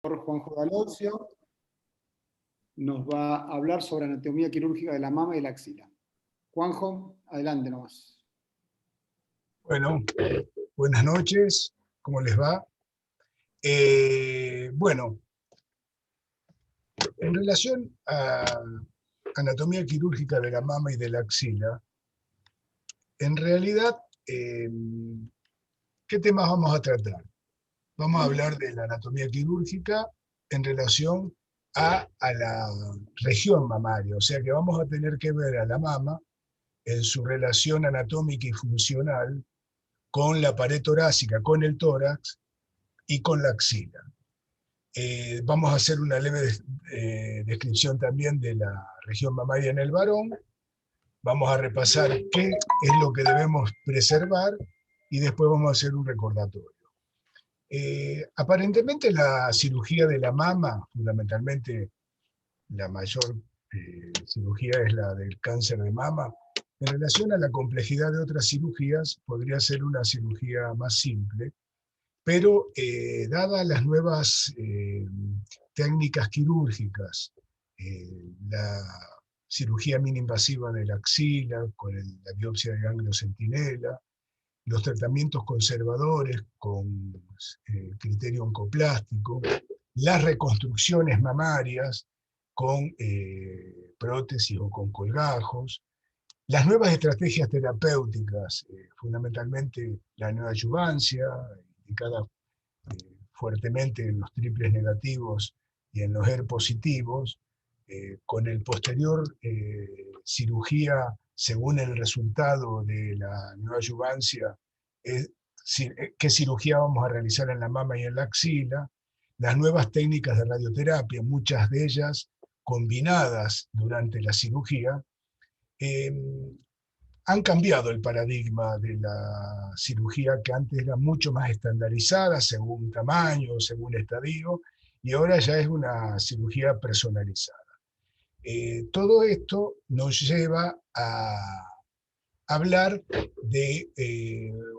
Juanjo D'Alozio nos va a hablar sobre anatomía quirúrgica de la mama y la axila. Juanjo, adelante nomás. Bueno, buenas noches, ¿cómo les va? Bueno, en relación a anatomía quirúrgica de la mama y de la axila, en realidad, ¿qué temas vamos a tratar? Vamos a hablar de la anatomía quirúrgica en relación a la región mamaria, o sea que vamos a tener que ver a la mama en su relación anatómica y funcional con la pared torácica, con el tórax y con la axila. Vamos a hacer una leve descripción también de la región mamaria en el varón. Vamos a repasar qué es lo que debemos preservar y después vamos a hacer un recordatorio. Aparentemente la cirugía de la mama, fundamentalmente la mayor cirugía es la del cáncer de mama, en relación a la complejidad de otras cirugías, podría ser una cirugía más simple, pero dadas las nuevas técnicas quirúrgicas, la cirugía mini-invasiva de la axila, con la biopsia de ganglio centinela, los tratamientos conservadores con criterio oncoplástico, las reconstrucciones mamarias con prótesis o con colgajos, las nuevas estrategias terapéuticas, fundamentalmente la neoadyuvancia, indicada fuertemente en los triples negativos y en los ER positivos, con el posterior cirugía según el resultado de la neoadyuvancia, qué cirugía vamos a realizar en la mama y en la axila, las nuevas técnicas de radioterapia, muchas de ellas combinadas durante la cirugía, han cambiado el paradigma de la cirugía que antes era mucho más estandarizada según tamaño, según estadio, y ahora ya es una cirugía personalizada. Todo esto nos lleva a hablar de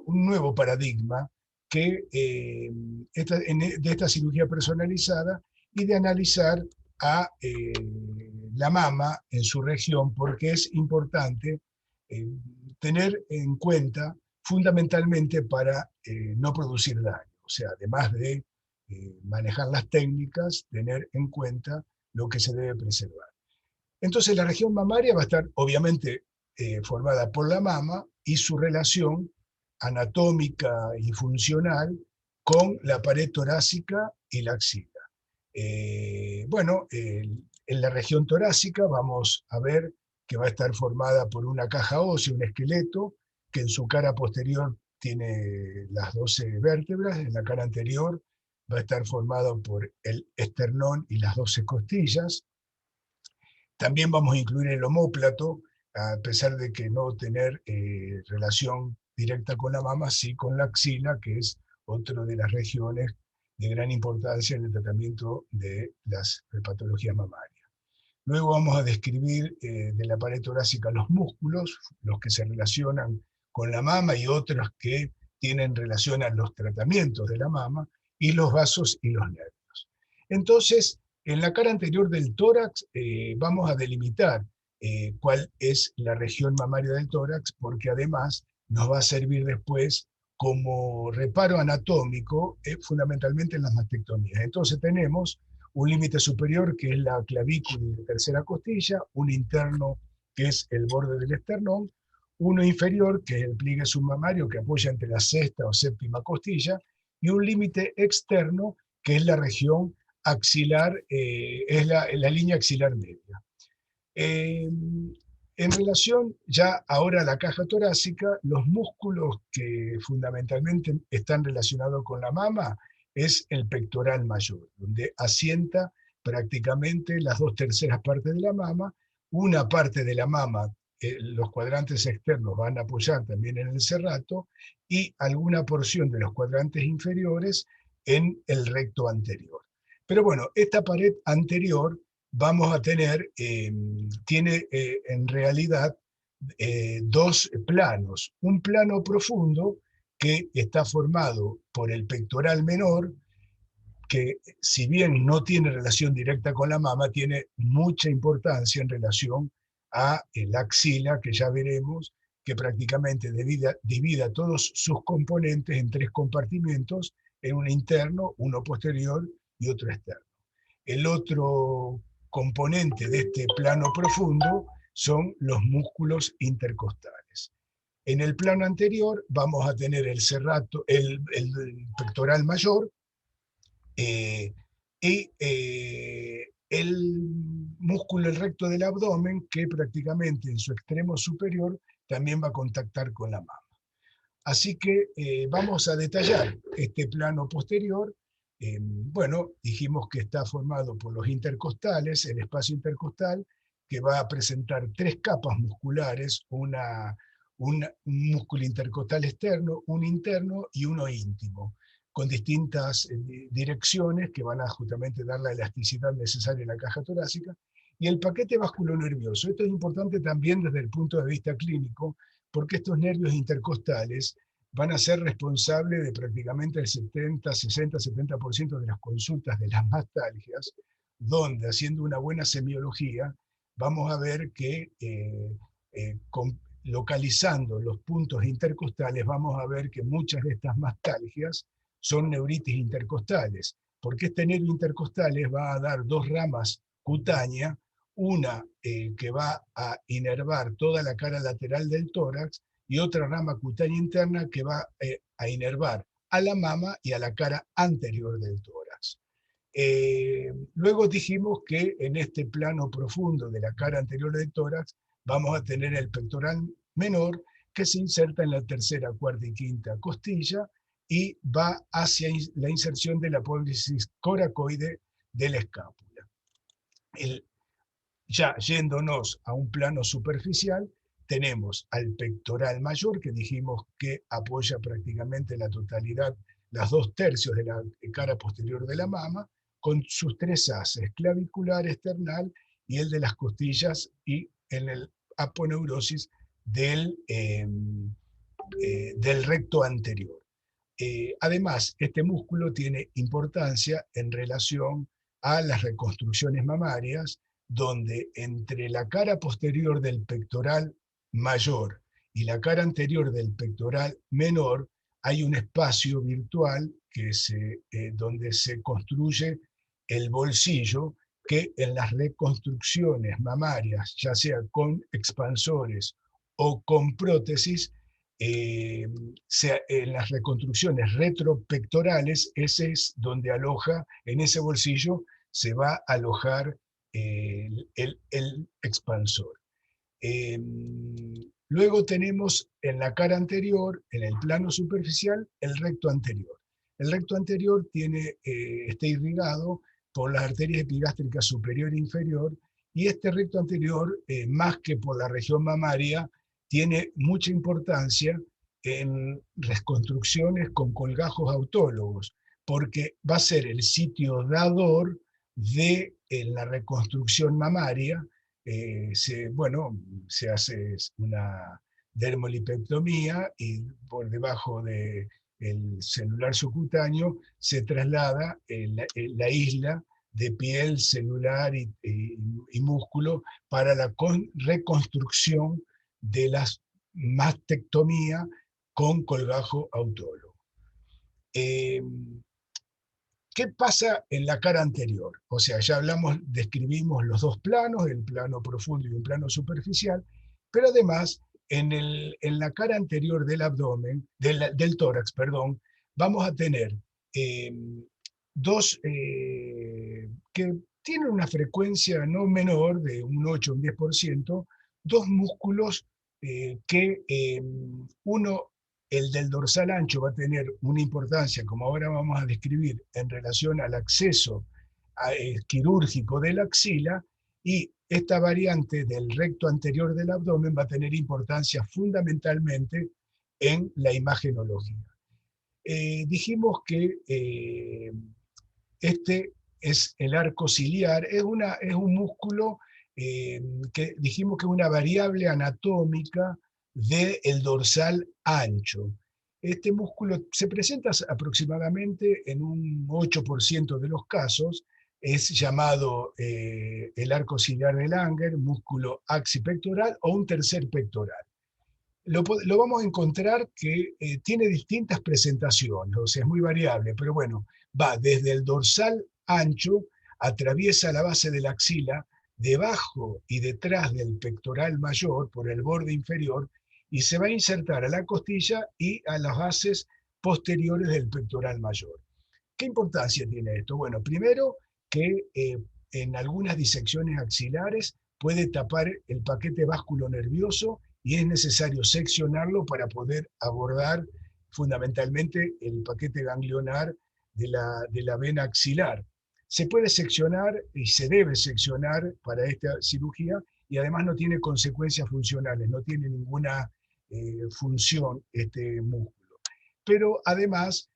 un nuevo paradigma que, de esta cirugía personalizada y de analizar a la mama en su región, porque es importante tener en cuenta fundamentalmente para no producir daño. O sea, además de manejar las técnicas, tener en cuenta lo que se debe preservar. Entonces la región mamaria va a estar obviamente formada por la mama y su relación anatómica y funcional con la pared torácica y la axila. En la región torácica vamos a ver que va a estar formada por una caja ósea, un esqueleto, que en su cara posterior tiene las 12 vértebras, en la cara anterior va a estar formado por el esternón y las 12 costillas. También vamos a incluir el omóplato, a pesar de que no tener relación directa con la mama, sí con la axila, que es otra de las regiones de gran importancia en el tratamiento de las patologías mamarias. Luego vamos a describir de la pared torácica los músculos, los que se relacionan con la mama y otros que tienen relación a los tratamientos de la mama, y los vasos y los nervios. Entonces, en la cara anterior del tórax vamos a delimitar cuál es la región mamaria del tórax, porque además nos va a servir después como reparo anatómico, fundamentalmente en las mastectomías. Entonces tenemos un límite superior que es la clavícula y la tercera costilla, un interno que es el borde del esternón, uno inferior que es el pliegue submamario que apoya entre la sexta o séptima costilla, y un límite externo que es la región axilar, es la línea axilar media. En relación ya ahora a la caja torácica, los músculos que fundamentalmente están relacionados con la mama es el pectoral mayor, donde asienta prácticamente las 2/3 partes de la mama, una parte de la mama, los cuadrantes externos van a apoyar también en el serrato, y alguna porción de los cuadrantes inferiores en el recto anterior. Pero bueno, esta pared anterior vamos a tener, tiene en realidad dos planos. Un plano profundo que está formado por el pectoral menor, que si bien no tiene relación directa con la mama, tiene mucha importancia en relación a la axila, que ya veremos, que prácticamente divide a todos sus componentes en 3 compartimentos, en uno interno, uno posterior y otro externo. El otro componente de este plano profundo son los músculos intercostales. En el plano anterior vamos a tener el serrato, el pectoral mayor, y el músculo el recto del abdomen, que prácticamente en su extremo superior también va a contactar con la mama. Así que vamos a detallar este plano posterior. Bueno, dijimos que está formado por los intercostales, el espacio intercostal, que va a presentar 3 capas musculares, un músculo intercostal externo, un interno y uno íntimo, con distintas direcciones que van a justamente dar la elasticidad necesaria en la caja torácica, y el paquete vasculonervioso. Esto es importante también desde el punto de vista clínico, porque estos nervios intercostales van a ser responsables de prácticamente el 70, 60, 70% de las consultas de las mastalgias, donde haciendo una buena semiología vamos a ver que localizando los puntos intercostales vamos a ver que muchas de estas mastalgias son neuritis intercostales, porque este nervio intercostales va a dar 2 ramas cutáneas, una que va a inervar toda la cara lateral del tórax y otra rama cutánea interna que va a inervar a la mama y a la cara anterior del tórax. Luego dijimos que en este plano profundo de la cara anterior del tórax vamos a tener el pectoral menor, que se inserta en la tercera, cuarta y quinta costilla y va hacia la inserción de la apófisis coracoide de la escápula. Ya yéndonos a un plano superficial, tenemos al pectoral mayor, que dijimos que apoya prácticamente la totalidad, las 2/3 de la cara posterior de la mama, con sus 3 haces, clavicular, esternal y el de las costillas, y en el aponeurosis del recto anterior. Además, este músculo tiene importancia en relación a las reconstrucciones mamarias, donde entre la cara posterior del pectoral mayor y la cara anterior del pectoral menor hay un espacio virtual donde se construye el bolsillo, que en las reconstrucciones mamarias, ya sea con expansores o con prótesis, en las reconstrucciones retropectorales, ese es donde aloja, en ese bolsillo se va a alojar el expansor. Luego tenemos en la cara anterior, en el plano superficial, el recto anterior. El recto anterior está irrigado por las arterias epigástricas superior e inferior, y este recto anterior, más que por la región mamaria, tiene mucha importancia en reconstrucciones con colgajos autólogos, porque va a ser el sitio dador de la reconstrucción mamaria. Se hace una dermolipectomía y por debajo del celular subcutáneo se traslada la isla de piel, celular y músculo para la reconstrucción de la mastectomía con colgajo autólogo. ¿Qué pasa en la cara anterior? O sea, ya describimos los 2 planos, el plano profundo y un plano superficial, pero además en la cara anterior del abdomen, del tórax, perdón, vamos a tener 2 que tienen una frecuencia no menor de un 8 o un 10%, 2 músculos que uno, el del dorsal ancho, va a tener una importancia, como ahora vamos a describir, en relación al acceso quirúrgico de la axila, y esta variante del recto anterior del abdomen va a tener importancia fundamentalmente en la imagenología. Dijimos que este es el arco ciliar, es un músculo que dijimos que es una variable anatómica del dorsal ancho. Este músculo se presenta aproximadamente en un 8% de los casos, es llamado el arco ciliar de Langer, músculo axipectoral o un tercer pectoral. Lo vamos a encontrar que tiene distintas presentaciones, o sea, es muy variable, pero bueno, va desde el dorsal ancho, atraviesa la base de la axila, debajo y detrás del pectoral mayor, por el borde inferior, y se va a insertar a la costilla y a las bases posteriores del pectoral mayor. ¿Qué importancia tiene esto? Bueno, primero que en algunas disecciones axilares puede tapar el paquete vasculonervioso y es necesario seccionarlo para poder abordar fundamentalmente el paquete ganglionar de la vena axilar. Se puede seccionar y se debe seccionar para esta cirugía y además no tiene consecuencias funcionales, no tiene ninguna función este músculo. Pero además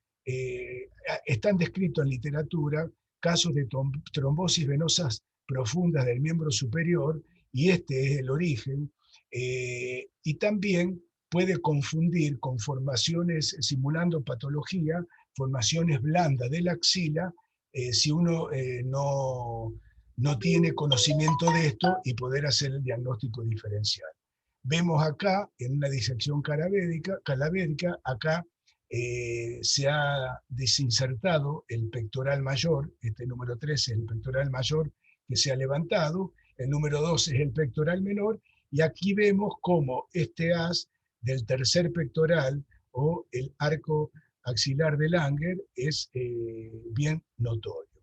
están descritos en literatura casos de trombosis venosas profundas del miembro superior, y este es el origen, y también puede confundir con formaciones, simulando patología, formaciones blandas de la axila, si uno no tiene conocimiento de esto y poder hacer el diagnóstico diferencial. Vemos acá, en una disección calavérica, acá se ha desinsertado el pectoral mayor, este número 3 es el pectoral mayor que se ha levantado, el número 2 es el pectoral menor, y aquí vemos cómo este haz del tercer pectoral o el arco axilar de Langer es bien notorio.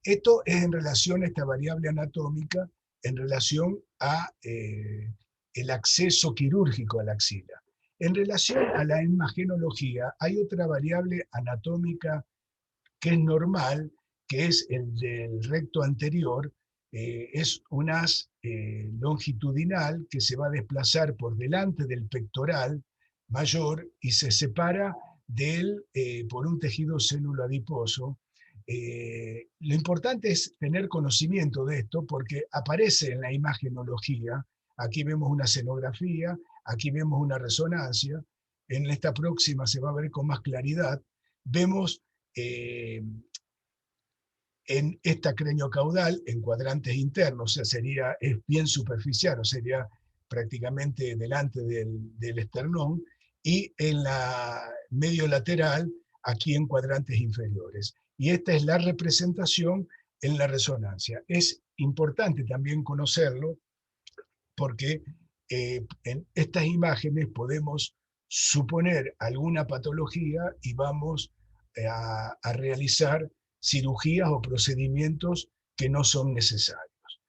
Esto es en relación a esta variable anatómica, en relación a el acceso quirúrgico a la axila. En relación a la imagenología, hay otra variable anatómica que es normal, que es el del recto anterior. Es un haz longitudinal que se va a desplazar por delante del pectoral mayor y se separa de él por un tejido célulo-adiposo. Lo importante es tener conocimiento de esto porque aparece en la imagenología. Aquí vemos una escenografía, aquí vemos una resonancia, en esta próxima se va a ver con más claridad. Vemos en esta craneocaudal en cuadrantes internos, o sea, es bien superficial, o sería prácticamente delante del esternón, y en la medio lateral, aquí en cuadrantes inferiores. Y esta es la representación en la resonancia. Es importante también conocerlo porque en estas imágenes podemos suponer alguna patología y vamos a realizar cirugías o procedimientos que no son necesarios.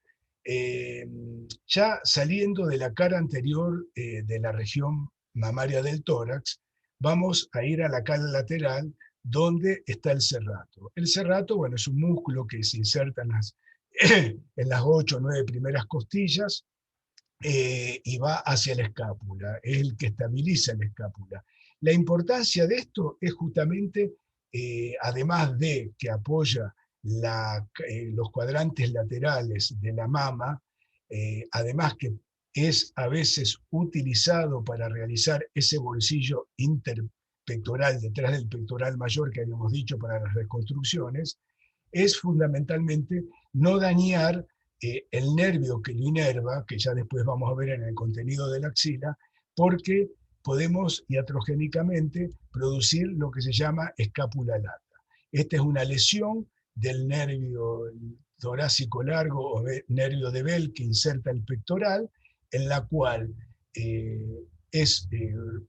Ya saliendo de la cara anterior de la región mamaria del tórax, vamos a ir a la cara lateral donde está el serrato. El serrato, bueno, es un músculo que se inserta en las 8 o 9 primeras costillas, y va hacia la escápula, es el que estabiliza la escápula. La importancia de esto es justamente, además de que apoya los cuadrantes laterales de la mama, además que es a veces utilizado para realizar ese bolsillo interpectoral detrás del pectoral mayor que habíamos dicho para las reconstrucciones, es fundamentalmente no dañar el nervio que lo inerva, que ya después vamos a ver en el contenido de la axila, porque podemos iatrogénicamente producir lo que se llama escápula lata. Esta es una lesión del nervio torácico largo o nervio de Bell que inserta el pectoral, en la cual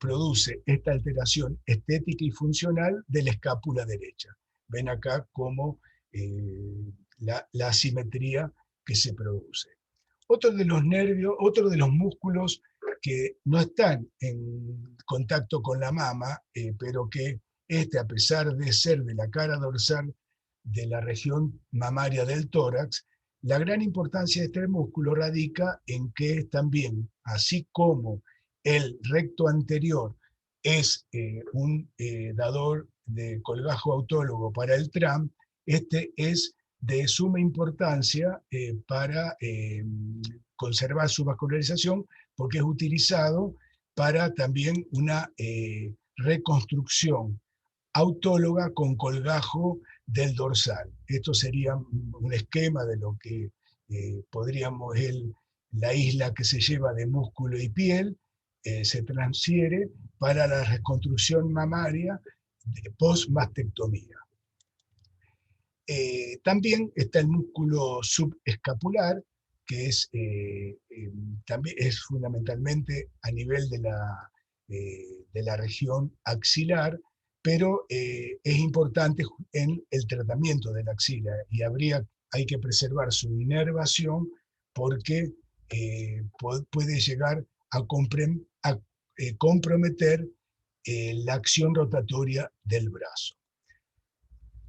produce esta alteración estética y funcional de la escápula derecha. Ven acá cómo la asimetría que se produce. Otro de los nervios, otro de los músculos que no están en contacto con la mama, pero que a pesar de ser de la cara dorsal de la región mamaria del tórax, la gran importancia de este músculo radica en que también, así como el recto anterior es un dador de colgajo autólogo para el TRAM, este es de suma importancia para conservar su vascularización, porque es utilizado para también una reconstrucción autóloga con colgajo del dorsal. Esto sería un esquema de lo que podríamos, la isla que se lleva de músculo y piel, se transfiere para la reconstrucción mamaria post-mastectomía. También está el músculo subescapular, que también es fundamentalmente a nivel de la región axilar, pero es importante en el tratamiento de la axila y hay que preservar su inervación porque puede llegar a comprometer la acción rotatoria del brazo.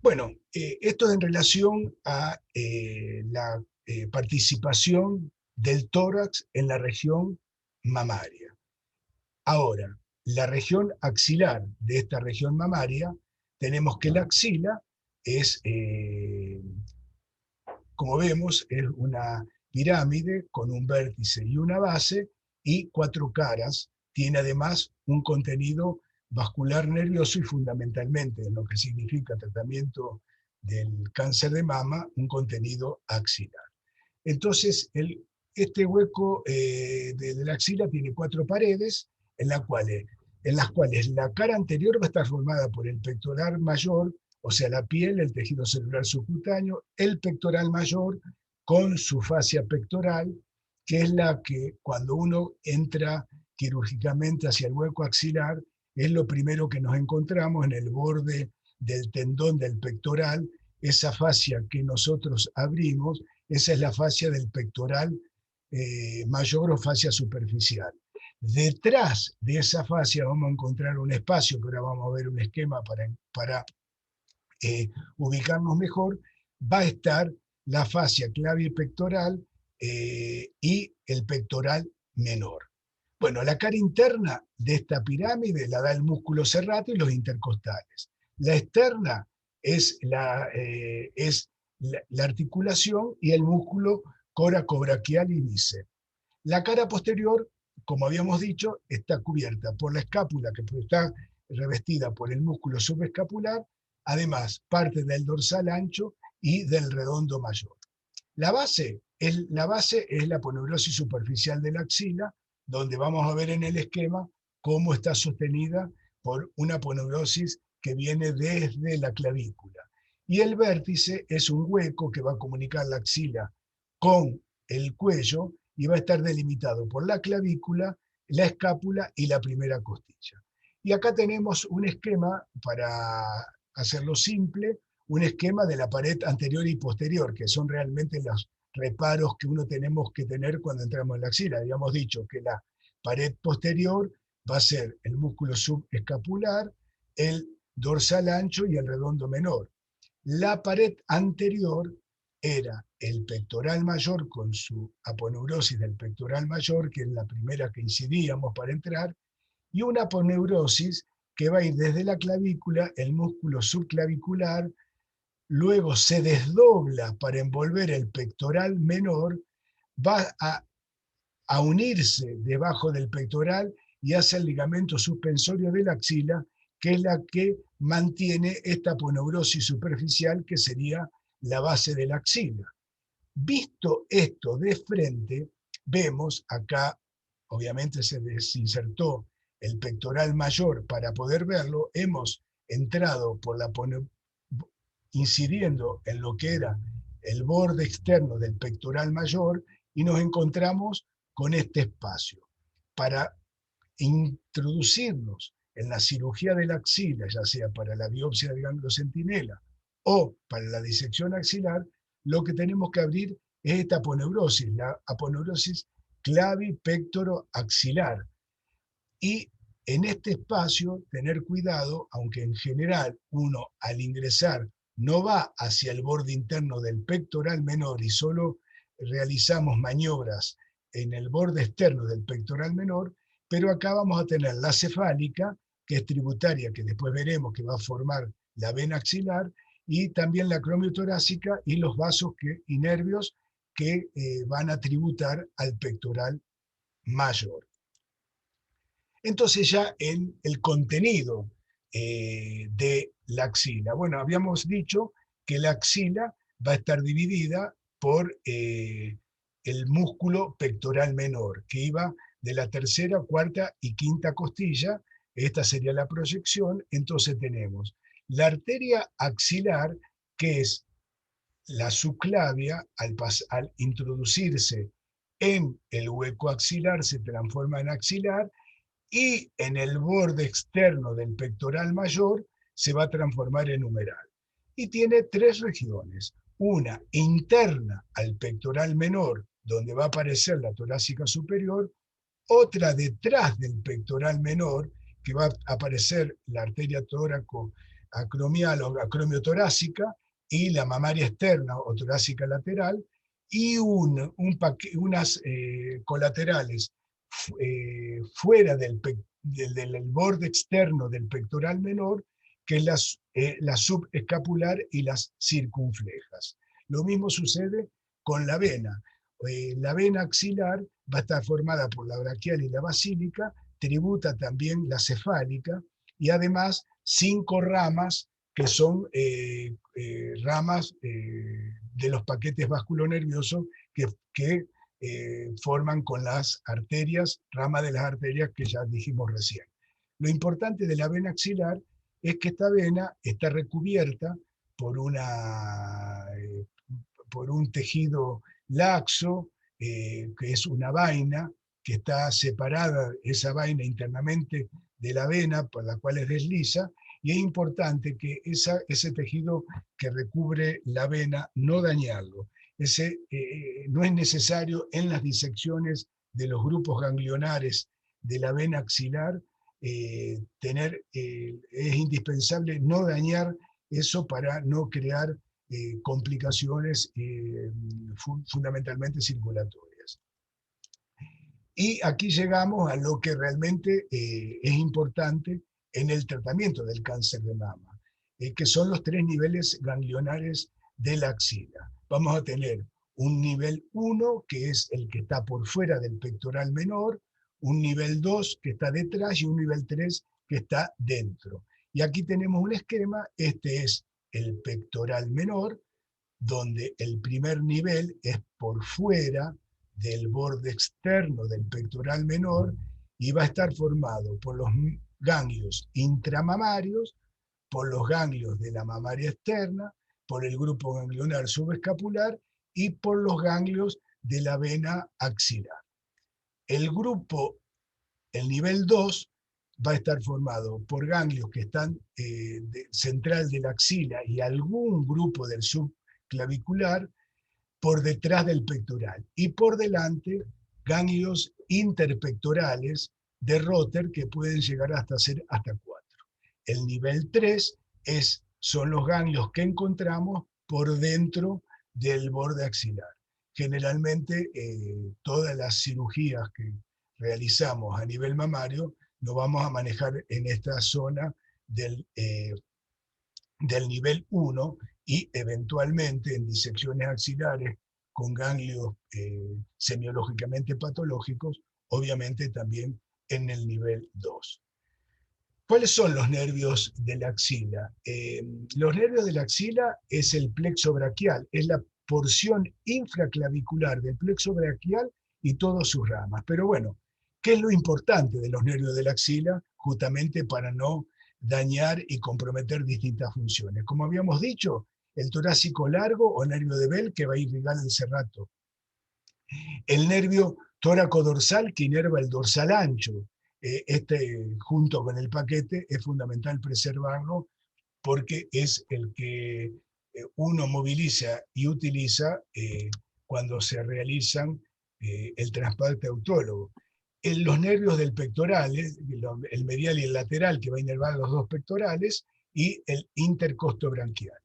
Bueno, esto en relación a la participación del tórax en la región mamaria. Ahora, la región axilar de esta región mamaria, tenemos que la axila es, como vemos, es una pirámide con un vértice y una base y 4 caras. Tiene además un contenido vascular nervioso y fundamentalmente en lo que significa tratamiento del cáncer de mama, un contenido axilar. Entonces, este hueco de la axila tiene 4 paredes en las cuales la cara anterior va a estar formada por el pectoral mayor, o sea, la piel, el tejido celular subcutáneo, el pectoral mayor con su fascia pectoral, que es la que cuando uno entra quirúrgicamente hacia el hueco axilar, es lo primero que nos encontramos en el borde del tendón del pectoral, esa fascia que nosotros abrimos, esa es la fascia del pectoral mayor o fascia superficial. Detrás de esa fascia vamos a encontrar un espacio, que ahora vamos a ver un esquema para ubicarnos mejor, va a estar la fascia clavipectoral y el pectoral menor. Bueno, la cara interna de esta pirámide la da el músculo serrato y los intercostales. La externa es la articulación y el músculo coracobraquial y bíceps. La cara posterior, como habíamos dicho, está cubierta por la escápula, que está revestida por el músculo subescapular, además parte del dorsal ancho y del redondo mayor. La base es la aponeurosis superficial de la axila, donde vamos a ver en el esquema cómo está sostenida por una aponeurosis que viene desde la clavícula. Y el vértice es un hueco que va a comunicar la axila con el cuello y va a estar delimitado por la clavícula, la escápula y la primera costilla. Y acá tenemos un esquema, para hacerlo simple, un esquema de la pared anterior y posterior, que son realmente los reparos que uno tenemos que tener cuando entramos en la axila. Habíamos dicho que la pared posterior va a ser el músculo subescapular, el dorsal ancho y el redondo menor. La pared anterior era el pectoral mayor con su aponeurosis del pectoral mayor, que es la primera que incidíamos para entrar, y una aponeurosis que va a ir desde la clavícula, el músculo subclavicular, luego se desdobla para envolver el pectoral menor, va a unirse debajo del pectoral y hace el ligamento suspensorio de la axila, que es la que mantiene esta aponeurosis superficial, que sería la base de la axila. Visto esto de frente, vemos acá, obviamente se desinsertó el pectoral mayor para poder verlo, hemos entrado por incidiendo en lo que era el borde externo del pectoral mayor y nos encontramos con este espacio. Para introducirnos en la cirugía de la axila, ya sea para la biopsia del ganglio centinela o para la disección axilar, lo que tenemos que abrir es esta aponeurosis, la aponeurosis clavipectoroaxilar. Y en este espacio tener cuidado, aunque en general uno al ingresar no va hacia el borde interno del pectoral menor y solo realizamos maniobras en el borde externo del pectoral menor, pero acá vamos a tener la cefálica, que es tributaria, que después veremos que va a formar la vena axilar, y también la acromioctorácica y los vasos y nervios que van a tributar al pectoral mayor. Entonces ya en el contenido de la axila. Bueno, habíamos dicho que la axila va a estar dividida por el músculo pectoral menor, que iba de la tercera, cuarta y quinta costilla. Esta sería la proyección. Entonces tenemos la arteria axilar, que es la subclavia, al introducirse en el hueco axilar, se transforma en axilar, y en el borde externo del pectoral mayor se va a transformar en humeral. Y tiene tres regiones: una interna al pectoral menor, donde va a aparecer la torácica superior; otra detrás del pectoral menor, que va a aparecer la arteria tóraco-acromial o acromiotorácica, y la mamaria externa o torácica lateral; y unas colaterales fuera del borde externo del pectoral menor, que es la subescapular y las circunflejas. Lo mismo sucede con la vena. La vena axilar va a estar formada por la braquial y la basílica, tributa también la cefálica, y además 5 ramas que son ramas de los paquetes vasculonerviosos que forman con las arterias, rama de las arterias que ya dijimos recién. Lo importante de la vena axilar es que esta vena está recubierta por un tejido laxo, que es una vaina, que está separada, esa vaina, internamente de la vena, por la cual es desliza, y es importante que ese tejido que recubre la vena no dañarlo. No es necesario en las disecciones de los grupos ganglionares de la vena axilar es indispensable no dañar eso para no crear complicaciones fundamentalmente circulatorias. Y aquí llegamos a lo que realmente es importante en el tratamiento del cáncer de mama, que son los 3 niveles ganglionares de la axila. Vamos a tener un nivel 1, que es el que está por fuera del pectoral menor, un nivel 2 que está detrás y un nivel 3 que está dentro. Y aquí tenemos un esquema. Este es el pectoral menor, donde el primer nivel es por fuera del borde externo del pectoral menor y va a estar formado por los ganglios intramamarios, por los ganglios de la mamaria externa, por el grupo ganglionar subescapular y por los ganglios de la vena axilar. El nivel 2 va a estar formado por ganglios que están central de la axila y algún grupo del subclavicular por detrás del pectoral, y por delante ganglios interpectorales de Rotter que pueden llegar hasta ser hasta 4. El nivel 3 son los ganglios que encontramos por dentro del borde axilar. Generalmente todas las cirugías que realizamos a nivel mamario lo vamos a manejar en esta zona del nivel 1, y eventualmente en disecciones axilares con ganglios semiológicamente patológicos, obviamente también en el nivel 2. ¿Cuáles son los nervios de la axila? Los nervios de la axila es el plexo braquial, es la porción infraclavicular del plexo braquial y todas sus ramas. Pero bueno, ¿qué es lo importante de los nervios de la axila? Justamente para no dañar y comprometer distintas funciones. Como habíamos dicho, el torácico largo o nervio de Bell, que va a irrigar el serrato. El nervio tóraco-dorsal, que inerva el dorsal ancho. Junto con el paquete, es fundamental preservarlo porque es el que uno moviliza y utiliza cuando se realizan el trasplante autólogo. Los nervios del pectoral, el medial y el lateral, que va a inervar los 2 pectorales, y el intercosto branquial.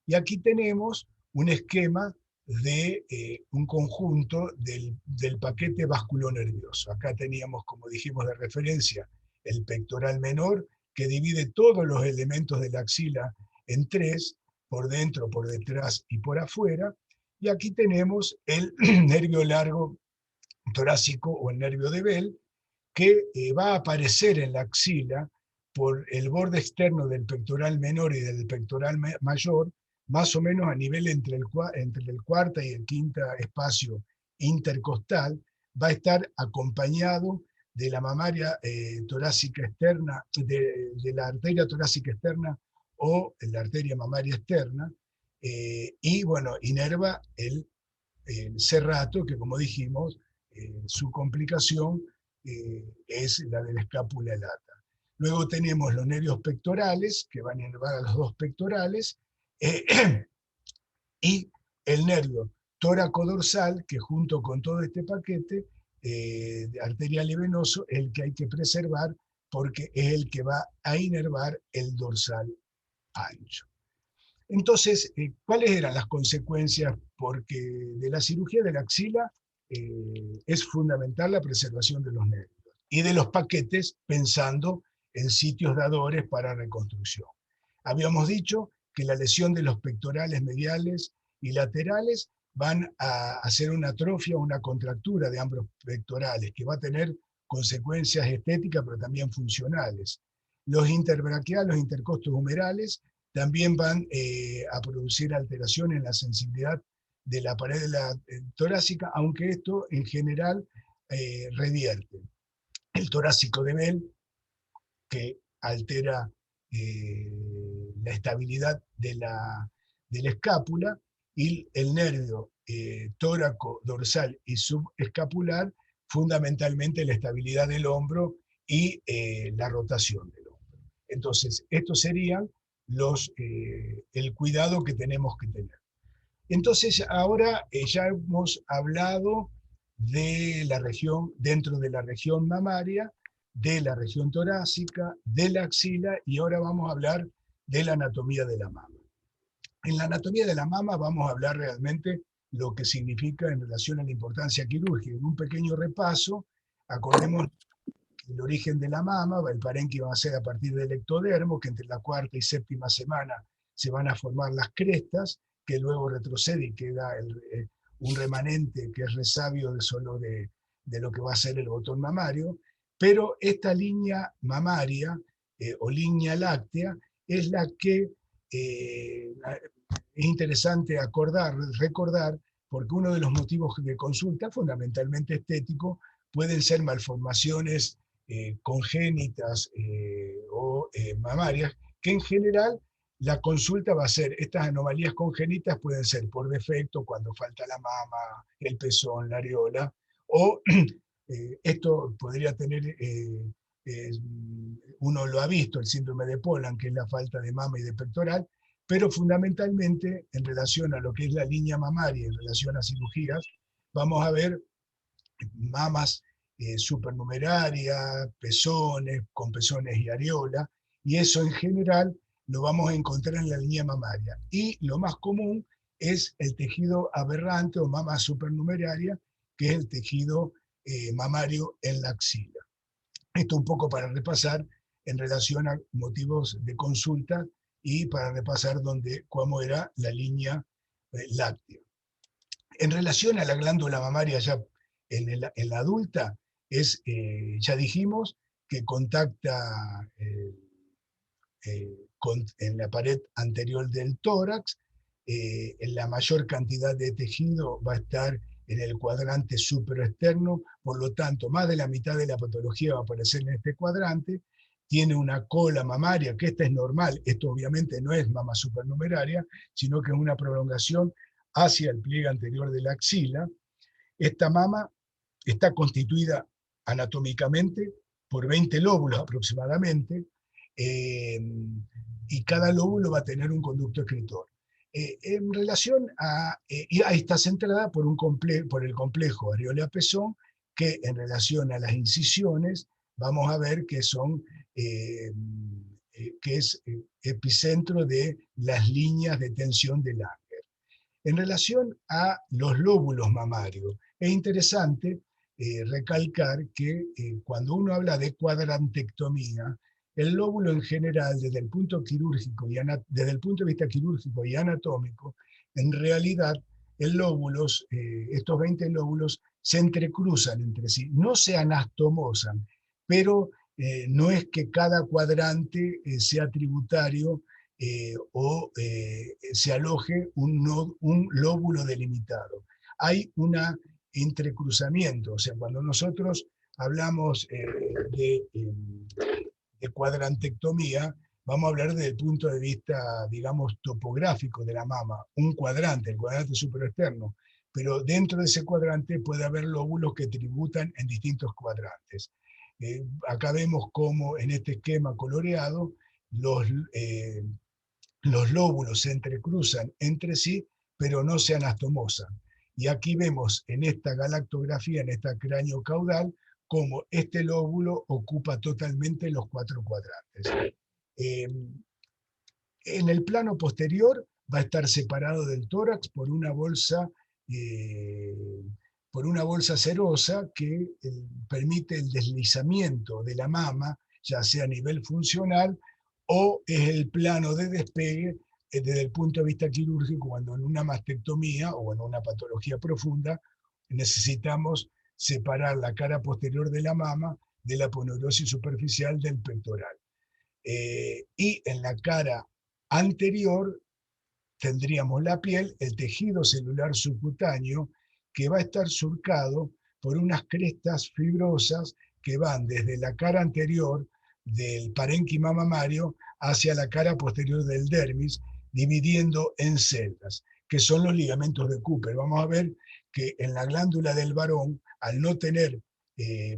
Y aquí tenemos un esquema de un conjunto del paquete vasculonervioso. Acá teníamos, como dijimos de referencia, el pectoral menor, que divide todos los elementos de la axila en 3, por dentro, por detrás y por afuera. Y aquí tenemos el nervio largo torácico o el nervio de Bell, que va a aparecer en la axila por el borde externo del pectoral menor y del pectoral mayor, más o menos a nivel entre el cuarta y el quinta espacio intercostal, va a estar acompañado de la mamaria torácica externa, de la arteria torácica externa o la arteria mamaria externa, y bueno, inerva el serrato, que como dijimos, su complicación es la de la escápula lata. Luego tenemos los nervios pectorales, que van a inervar a los dos pectorales, y el nervio tóraco-dorsal, que junto con todo este paquete arterial y venoso, es el que hay que preservar porque es el que va a inervar el dorsal ancho. Entonces, ¿cuáles eran las consecuencias? Porque de la cirugía de la axila es fundamental la preservación de los nervios y de los paquetes, pensando en sitios dadores para reconstrucción. Habíamos dicho que la lesión de los pectorales mediales y laterales van a hacer una atrofia, una contractura de ambos pectorales, que va a tener consecuencias estéticas, pero también funcionales. Los interbraquiales, los intercostos humerales, también van a producir alteraciones en la sensibilidad de la pared de la torácica, aunque esto en general revierte. El torácico de Bell, que altera la estabilidad de la escápula, y el nervio tóraco, dorsal y subescapular, fundamentalmente la estabilidad del hombro y la rotación del hombro. Entonces, estos serían el cuidado que tenemos que tener. Entonces, ahora ya hemos hablado de la región, dentro de la región mamaria, de la región torácica, de la axila, y ahora vamos a hablar de la anatomía de la mama. En la anatomía de la mama vamos a hablar realmente lo que significa en relación a la importancia quirúrgica. En un pequeño repaso, acordemos el origen de la mama, el parénquima va a ser a partir del ectodermo, que entre la cuarta y séptima semana se van a formar las crestas, que luego retrocede y queda un remanente que es resabio de solo de lo que va a ser el botón mamario, pero esta línea mamaria o línea láctea es la que es interesante recordar, porque uno de los motivos de consulta, fundamentalmente estético, pueden ser malformaciones congénitas o mamarias, que en general la consulta va a ser, estas anomalías congénitas pueden ser por defecto, cuando falta la mama, el pezón, la areola, o esto podría tener, uno lo ha visto, el síndrome de Poland, que es la falta de mama y de pectoral, pero fundamentalmente en relación a lo que es la línea mamaria, en relación a cirugías, vamos a ver mamas supernumeraria, pezones, con pezones y areola, y eso en general lo vamos a encontrar en la línea mamaria. Y lo más común es el tejido aberrante o mama supernumeraria, que es el tejido mamario en la axila. Esto un poco para repasar en relación a motivos de consulta y para repasar cómo era la línea láctea. En relación a la glándula mamaria ya en la adulta, ya dijimos que contacta en la pared anterior del tórax, en la mayor cantidad de tejido va a estar en el cuadrante supraexterno, por lo tanto, más de la mitad de la patología va a aparecer en este cuadrante. Tiene una cola mamaria, que esta es normal, esto obviamente no es mama supernumeraria, sino que es una prolongación hacia el pliegue anterior de la axila. Esta mama está constituida anatómicamente por 20 lóbulos aproximadamente, y cada lóbulo va a tener un conducto excretor. En relación y ahí está centrada por el complejo areola-pezón, que en relación a las incisiones vamos a ver que que es epicentro de las líneas de tensión del Langer. En relación a los lóbulos mamarios, es interesante recalcar que cuando uno habla de cuadrantectomía, el lóbulo en general, desde el punto de vista quirúrgico y anatómico, en realidad estos 20 lóbulos se entrecruzan entre sí, no se anastomosan, pero no es que cada cuadrante sea tributario o se aloje un lóbulo delimitado. Hay un entrecruzamiento, o sea, cuando nosotros hablamos de cuadrantectomía, vamos a hablar desde el punto de vista, digamos, topográfico de la mama, un cuadrante, el cuadrante superexterno, pero dentro de ese cuadrante puede haber lóbulos que tributan en distintos cuadrantes. Acá vemos cómo en este esquema coloreado los lóbulos se entrecruzan entre sí, pero no se anastomosan. Y aquí vemos en esta galactografía, en esta cráneo caudal, cómo este lóbulo ocupa totalmente los 4 cuadrantes. En el plano posterior va a estar separado del tórax por una bolsa serosa que permite el deslizamiento de la mama, ya sea a nivel funcional o es el plano de despegue desde el punto de vista quirúrgico, cuando en una mastectomía o en una patología profunda necesitamos separar la cara posterior de la mama de la aponeurosis superficial del pectoral. Y en la cara anterior tendríamos la piel, el tejido celular subcutáneo, que va a estar surcado por unas crestas fibrosas que van desde la cara anterior del parénquima mamario hacia la cara posterior del dermis, dividiendo en celdas, que son los ligamentos de Cooper. Vamos a ver que en la glándula del varón, al no tener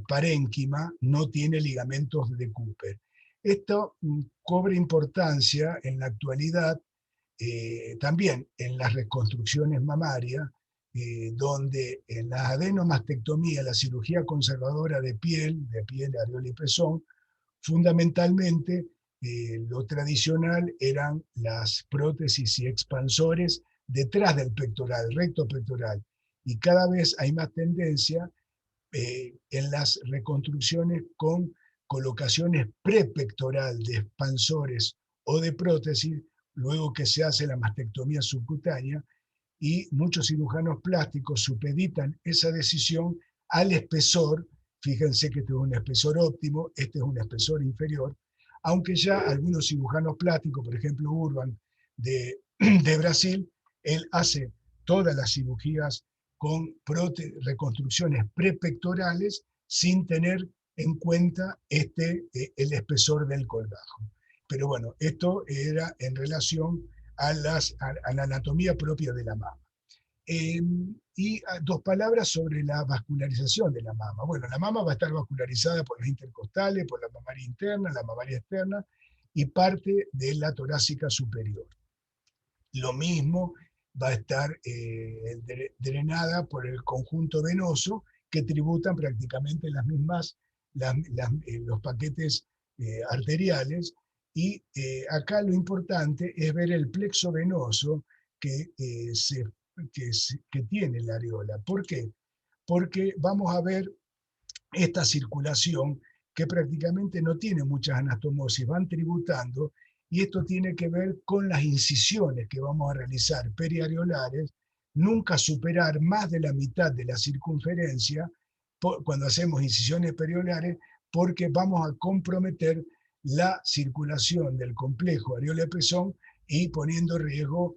parénquima, no tiene ligamentos de Cooper. Esto cobra importancia en la actualidad también en las reconstrucciones mamarias, donde en la adenomastectomía, la cirugía conservadora de piel, areola y pezón, fundamentalmente lo tradicional eran las prótesis y expansores detrás del pectoral, recto pectoral, y cada vez hay más tendencia en las reconstrucciones con colocaciones prepectoral de expansores o de prótesis, luego que se hace la mastectomía subcutánea, y muchos cirujanos plásticos supeditan esa decisión al espesor. Fíjense que este es un espesor óptimo, este es un espesor inferior, aunque ya algunos cirujanos plásticos, por ejemplo Urban de Brasil, él hace todas las cirugías con reconstrucciones prepectorales sin tener en cuenta el espesor del colgajo. Pero bueno, esto era en relación a la anatomía propia de la mama. Y 2 palabras sobre la vascularización de la mama. Bueno, la mama va a estar vascularizada por las intercostales, por la mamaria interna, la mamaria externa y parte de la torácica superior. Lo mismo va a estar drenada por el conjunto venoso, que tributan prácticamente las mismas, los paquetes arteriales. Y acá lo importante es ver el plexo venoso que tiene la areola. ¿Por qué? Porque vamos a ver esta circulación que prácticamente no tiene muchas anastomosis, van tributando, y esto tiene que ver con las incisiones que vamos a realizar periareolares, nunca superar más de la mitad de la circunferencia cuando hacemos incisiones periareolares, porque vamos a comprometer la circulación del complejo areola-pezón y poniendo en riesgo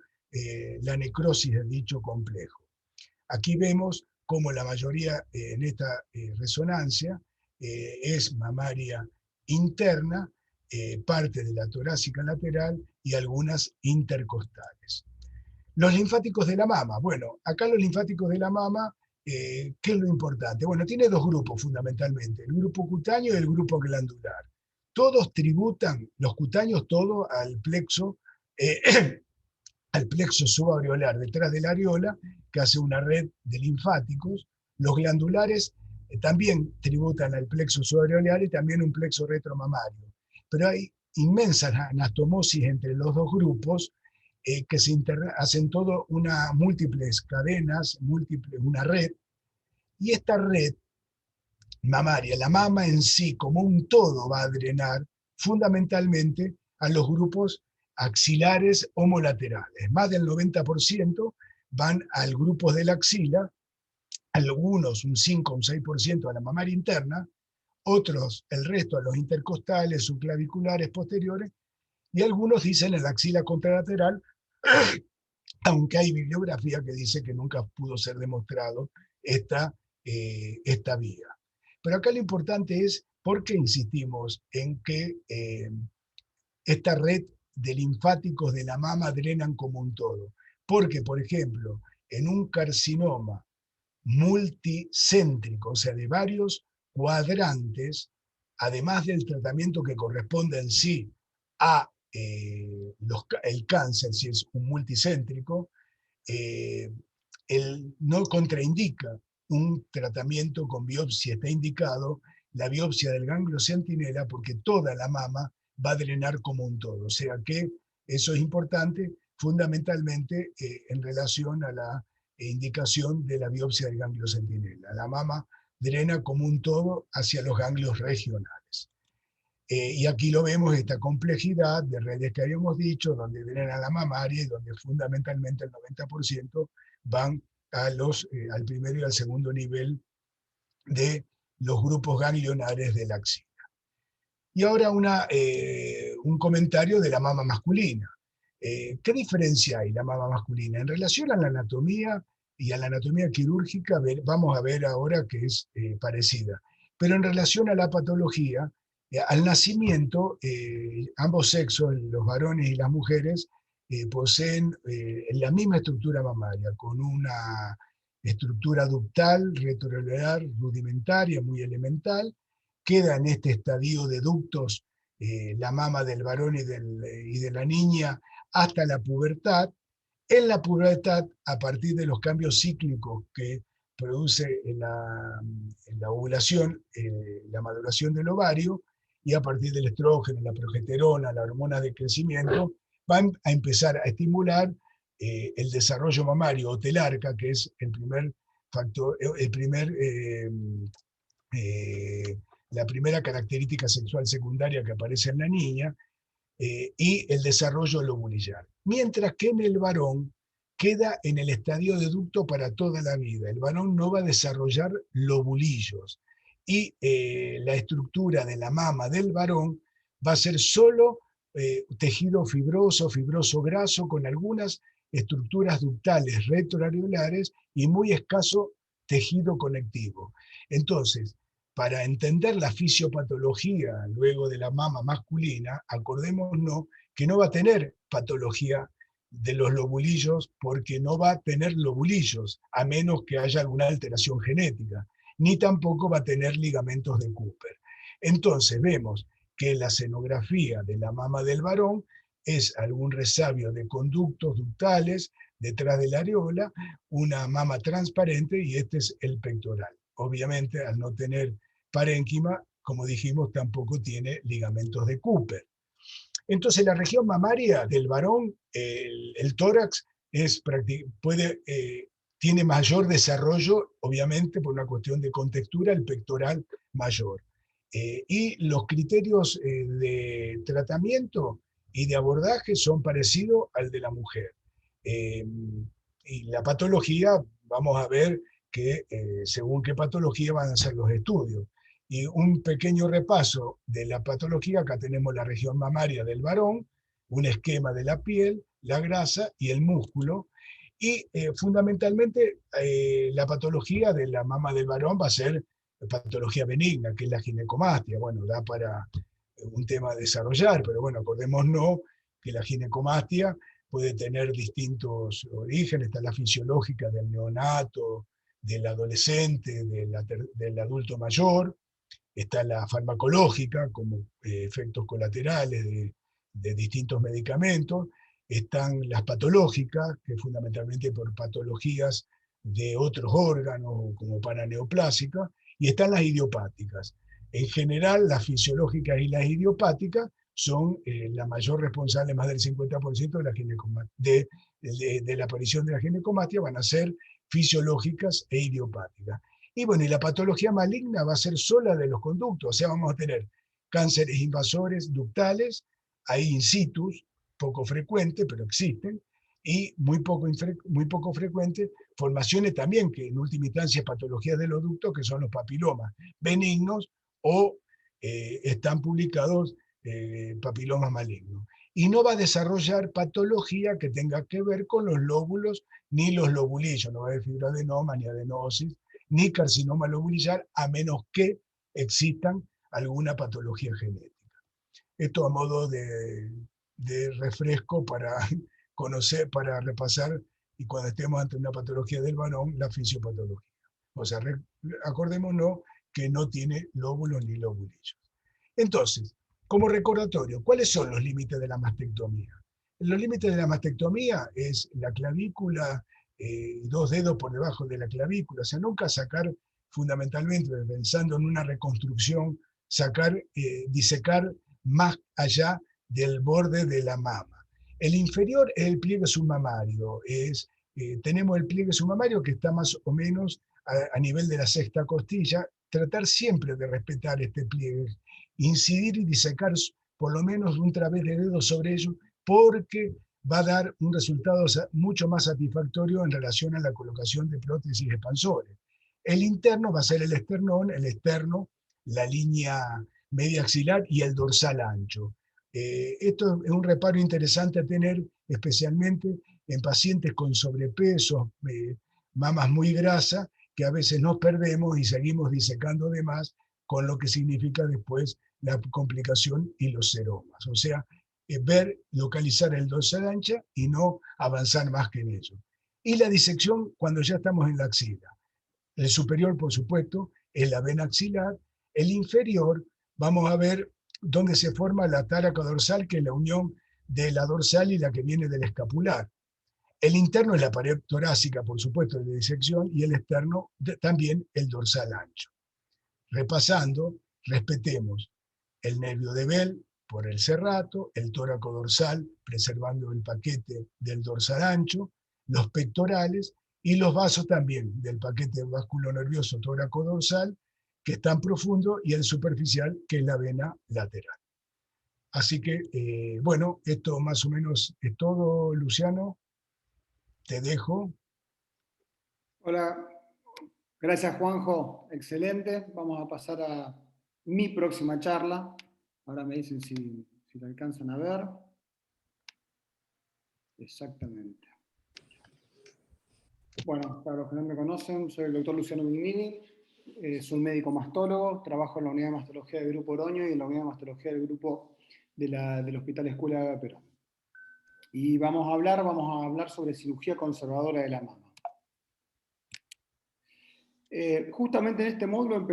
la necrosis de dicho complejo. Aquí vemos cómo la mayoría en esta resonancia es mamaria interna, parte de la torácica lateral y algunas intercostales. Los linfáticos de la mama. Bueno, acá los linfáticos de la mama, ¿qué es lo importante? Bueno, tiene 2 grupos fundamentalmente, el grupo cutáneo y el grupo glandular. Todos tributan, los cutáneos, todo al plexo subareolar, detrás de la areola, que hace una red de linfáticos. Los glandulares también tributan al plexo subareolar y también un plexo retromamario. Pero hay inmensas anastomosis entre los 2 grupos que hacen todo múltiples cadenas, una red, y esta red mamaria, la mama en sí como un todo, va a drenar fundamentalmente a los grupos axilares homolaterales. Más del 90% van al grupo de la axila, algunos un 5 o un 6% a la mamaria interna, otros, el resto, a los intercostales, subclaviculares, posteriores, y algunos dicen en la axila contralateral, aunque hay bibliografía que dice que nunca pudo ser demostrado esta vía. Pero acá lo importante es por qué insistimos en que esta red de linfáticos de la mama drenan como un todo. Porque, por ejemplo, en un carcinoma multicéntrico, o sea, de varios cuadrantes, además del tratamiento que corresponde en sí a el cáncer, si es un multicéntrico, no contraindica un tratamiento con biopsia, está indicado la biopsia del ganglio centinela porque toda la mama va a drenar como un todo. O sea que eso es importante fundamentalmente en relación a la indicación de la biopsia del ganglio centinela. La mama drena como un todo hacia los ganglios regionales. Y aquí lo vemos, esta complejidad de redes que habíamos dicho, donde drena la mamaria y donde fundamentalmente el 90% van al primero y al segundo nivel de los grupos ganglionares de la axila. Y ahora un comentario de la mama masculina. ¿Qué diferencia hay la mama masculina? En relación a la anatomía y a la anatomía quirúrgica, vamos a ver ahora que es parecida. Pero en relación a la patología, al nacimiento, ambos sexos, los varones y las mujeres, poseen la misma estructura mamaria, con una estructura ductal, retroareolar, rudimentaria, muy elemental. Queda en este estadio de ductos la mama del varón y de la niña hasta la pubertad. En la pubertad, a partir de los cambios cíclicos que produce en la ovulación, la maduración del ovario, y a partir del estrógeno, la progesterona, la hormona de crecimiento, van a empezar a estimular el desarrollo mamario o telarca, que es el primer factor, la primera característica sexual secundaria que aparece en la niña, y el desarrollo lobulillar. Mientras que en el varón queda en el estadio de ducto para toda la vida. El varón no va a desarrollar lobulillos y la estructura de la mama del varón va a ser solo tejido fibroso graso con algunas estructuras ductales retroareolares y muy escaso tejido conectivo. Entonces, para entender la fisiopatología luego de la mama masculina, acordémonos que no va a tener patología de los lobulillos porque no va a tener lobulillos, a menos que haya alguna alteración genética, ni tampoco va a tener ligamentos de Cooper. Entonces vemos que la escenografía de la mama del varón es algún resabio de conductos ductales detrás de la areola, una mama transparente y este es el pectoral. Obviamente, al no tener parénquima, como dijimos, tampoco tiene ligamentos de Cooper. Entonces, la región mamaria del varón, el tórax, tiene mayor desarrollo, obviamente, por una cuestión de contextura, el pectoral mayor. Y los criterios de tratamiento y de abordaje son parecidos al de la mujer. Y la patología, vamos a ver que según qué patología van a ser los estudios. Y un pequeño repaso de la patología, acá tenemos la región mamaria del varón, un esquema de la piel, la grasa y el músculo, y fundamentalmente la patología de la mama del varón va a ser patología benigna, que es la ginecomastia. Bueno, da para un tema a desarrollar, pero bueno, acordémonos que la ginecomastia puede tener distintos orígenes, está la fisiológica del neonato, del adolescente, del adulto mayor, está la farmacológica como efectos colaterales de distintos medicamentos, están las patológicas, que fundamentalmente por patologías de otros órganos como paraneoplásicas, y están las idiopáticas. En general, las fisiológicas y las idiopáticas son la mayor responsable, más del 50% de la aparición de la ginecomastia, van a ser fisiológicas e idiopáticas. Y bueno, y la patología maligna va a ser sola de los conductos, o sea, vamos a tener cánceres invasores ductales, ahí in situ, poco frecuente, pero existen, y muy poco frecuente, formaciones también que en última instancia patologías de los ductos, que son los papilomas benignos o están publicados papilomas malignos. Y no va a desarrollar patología que tenga que ver con los lóbulos ni los lobulillos, no va a haber fibroadenoma ni adenosis, ni carcinoma lobulillar, a menos que existan alguna patología genética. Esto a modo de refresco para conocer, para repasar, y cuando estemos ante una patología del varón, la fisiopatología. O sea, acordémonos que no tiene lóbulos ni lobulillos. Entonces, como recordatorio, ¿cuáles son los límites de la mastectomía? Los límites de la mastectomía es la clavícula, 2 dedos por debajo de la clavícula, o sea, nunca sacar, fundamentalmente pensando en una reconstrucción, disecar más allá del borde de la mama. El inferior es el pliegue submamario, tenemos el pliegue submamario que está más o menos a nivel de la sexta costilla, tratar siempre de respetar este pliegue, incidir y disecar por lo menos un través de dedo sobre ello, porque va a dar un resultado mucho más satisfactorio en relación a la colocación de prótesis expansores. El interno va a ser el esternón, el externo, la línea media axilar y el dorsal ancho. Esto es un reparo interesante a tener, especialmente en pacientes con sobrepeso, mamas muy grasas, que a veces nos perdemos y seguimos disecando de más, con lo que significa después la complicación y los seromas. O sea, localizar el dorsal ancha y no avanzar más que en ello. Y la disección cuando ya estamos en la axila. El superior, por supuesto, es la vena axilar. El inferior, vamos a ver dónde se forma la táraca dorsal, que es la unión de la dorsal y la que viene del escapular. El interno es la pared torácica, por supuesto, de disección, y el externo también el dorsal ancho. Repasando, respetemos el nervio de Bell por el serrato, el tóraco dorsal, preservando el paquete del dorsal ancho, los pectorales y los vasos también del paquete vasculonervioso tóraco dorsal, que es tan profundo, y el superficial, que es la vena lateral. Así que, bueno, esto más o menos es todo, Luciano. Te dejo. Hola, gracias Juanjo, excelente. Vamos a pasar a mi próxima charla. Ahora me dicen si la alcanzan a ver. Exactamente. Bueno, para los que no me conocen, soy el doctor Luciano Mignini, soy médico mastólogo, trabajo en la unidad de mastología del Grupo Oroño y en la unidad de mastología del grupo del Hospital Escuela de Perón. Y vamos a hablar sobre cirugía conservadora de la mama. Justamente en este módulo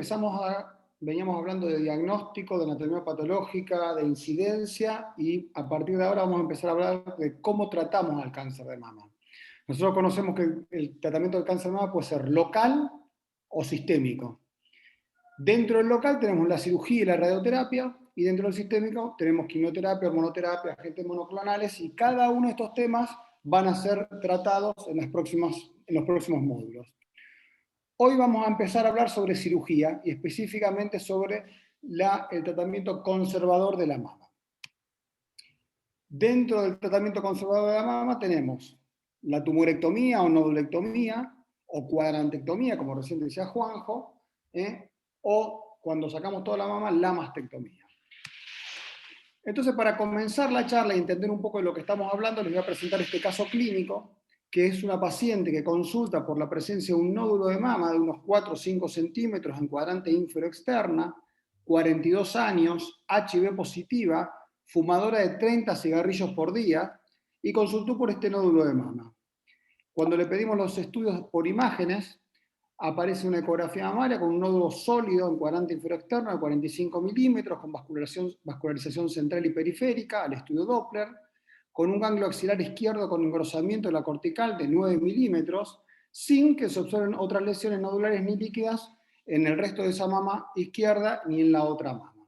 veníamos hablando de diagnóstico, de anatomía patológica, de incidencia, y a partir de ahora vamos a empezar a hablar de cómo tratamos al cáncer de mama. Nosotros conocemos que el tratamiento del cáncer de mama puede ser local o sistémico. Dentro del local tenemos la cirugía y la radioterapia, y dentro del sistémico tenemos quimioterapia, hormonoterapia, agentes monoclonales, y cada uno de estos temas van a ser tratados en los próximos módulos. Hoy vamos a empezar a hablar sobre cirugía y específicamente sobre el tratamiento conservador de la mama. Dentro del tratamiento conservador de la mama tenemos la tumorectomía o nodulectomía o cuadrantectomía, como recién decía Juanjo, o cuando sacamos toda la mama, la mastectomía. Entonces, para comenzar la charla y entender un poco de lo que estamos hablando, les voy a presentar este caso clínico, que es una paciente que consulta por la presencia de un nódulo de mama de unos 4 o 5 centímetros en cuadrante ínfero externa, 42 años, HIV positiva, fumadora de 30 cigarrillos por día, y consultó por este nódulo de mama. Cuando le pedimos los estudios por imágenes, aparece una ecografía mamaria con un nódulo sólido en cuadrante inferior externo de 45 milímetros, con vascularización central y periférica, al estudio Doppler, con un ganglio axilar izquierdo con engrosamiento de la cortical de 9 milímetros, sin que se observen otras lesiones nodulares ni líquidas en el resto de esa mama izquierda ni en la otra mama.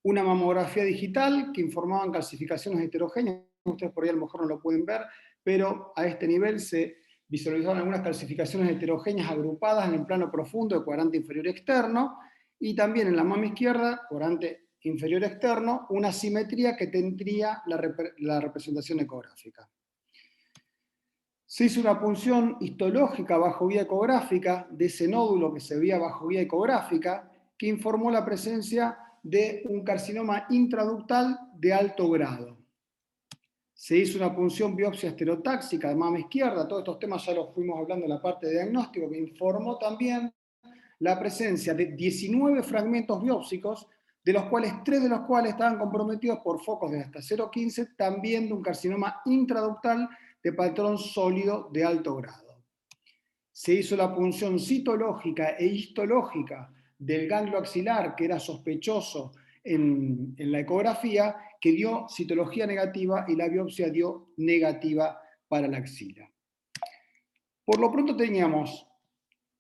Una mamografía digital que informaban calcificaciones heterogéneas, ustedes por ahí a lo mejor no lo pueden ver, pero a este nivel se visualizaban algunas calcificaciones heterogéneas agrupadas en el plano profundo de cuadrante inferior externo, y también en la mama izquierda, cuadrante inferior externo, una simetría que tendría la representación ecográfica. Se hizo una punción histológica bajo vía ecográfica de ese nódulo que se veía bajo vía ecográfica, que informó la presencia de un carcinoma intraductal de alto grado. Se hizo una punción biopsia estereotáxica de mama izquierda, todos estos temas ya los fuimos hablando en la parte de diagnóstico, que informó también la presencia de 19 fragmentos biópsicos, de los cuales 3 de los cuales estaban comprometidos por focos de hasta 0,15, también de un carcinoma intraductal de patrón sólido de alto grado. Se hizo la punción citológica e histológica del ganglio axilar, que era sospechoso en la ecografía, que dio citología negativa y la biopsia dio negativa para la axila. Por lo pronto teníamos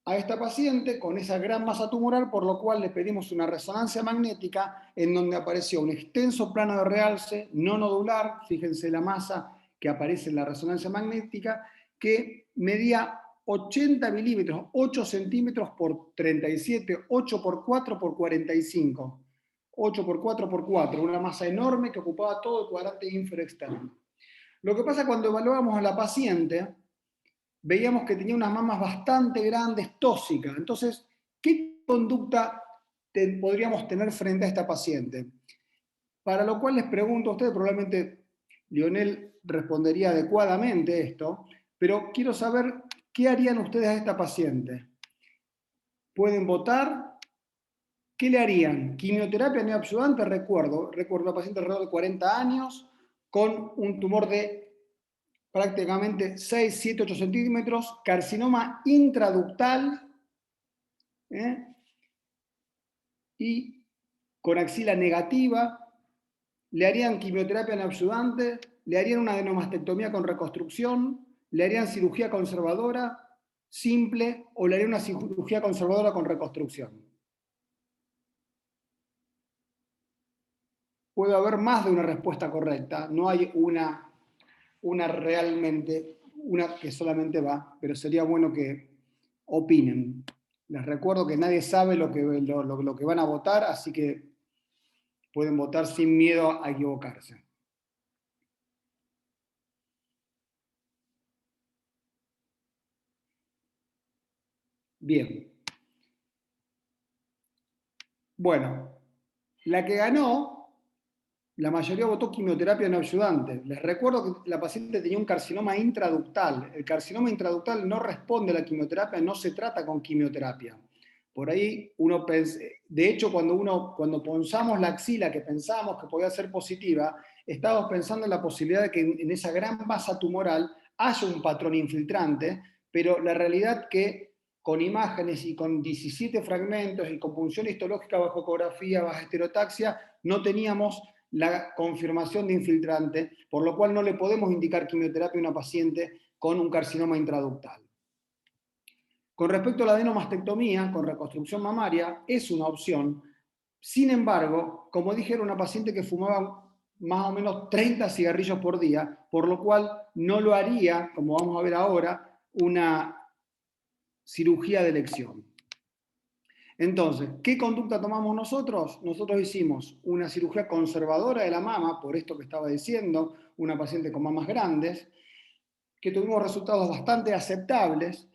a esta paciente con esa gran masa tumoral, por lo cual le pedimos una resonancia magnética en donde apareció un extenso plano de realce no nodular, fíjense la masa que aparece en la resonancia magnética, que medía 80 milímetros, 8 centímetros por 37, 8 por 4 por 45, 8 por 4 por 4, una masa enorme que ocupaba todo el cuadrante ínfero externo. Lo que pasa cuando evaluamos a la paciente, veíamos que tenía unas mamas bastante grandes, tóxicas. Entonces, ¿qué conducta podríamos tener frente a esta paciente? Para lo cual les pregunto a ustedes, probablemente Lionel respondería adecuadamente esto, pero quiero saber qué harían ustedes a esta paciente. ¿Pueden votar? ¿Qué le harían? Quimioterapia neoadjuvante, recuerdo a paciente alrededor de 40 años, con un tumor de prácticamente 6, 7, 8 centímetros, carcinoma intraductal, y con axila negativa, le harían quimioterapia neoadjuvante, le harían una adenomastectomía con reconstrucción, le harían cirugía conservadora simple o le harían una cirugía conservadora con reconstrucción. Puede haber más de una respuesta correcta, no hay una realmente, una que solamente va, pero sería bueno que opinen. Les recuerdo que nadie sabe lo que van a votar, así que pueden votar sin miedo a equivocarse. Bien. Bueno, la que ganó, la mayoría votó quimioterapia neoadjuvante. Les recuerdo que la paciente tenía un carcinoma intraductal. El carcinoma intraductal no responde a la quimioterapia, no se trata con quimioterapia. Por ahí uno de hecho, cuando punzamos la axila, que pensábamos que podía ser positiva, estábamos pensando en la posibilidad de que en esa gran masa tumoral haya un patrón infiltrante, pero la realidad que con imágenes y con 17 fragmentos y con punción histológica bajo ecografía, bajo estereotaxia, no teníamos la confirmación de infiltrante, por lo cual no le podemos indicar quimioterapia a una paciente con un carcinoma intraductal. Con respecto a la adenomastectomía con reconstrucción mamaria, es una opción. Sin embargo, como dije, era una paciente que fumaba más o menos 30 cigarrillos por día, por lo cual no lo haría, como vamos a ver ahora, una cirugía de elección. Entonces, ¿qué conducta tomamos nosotros? Nosotros hicimos una cirugía conservadora de la mama, por esto que estaba diciendo, una paciente con mamas grandes, que tuvimos resultados bastante aceptables.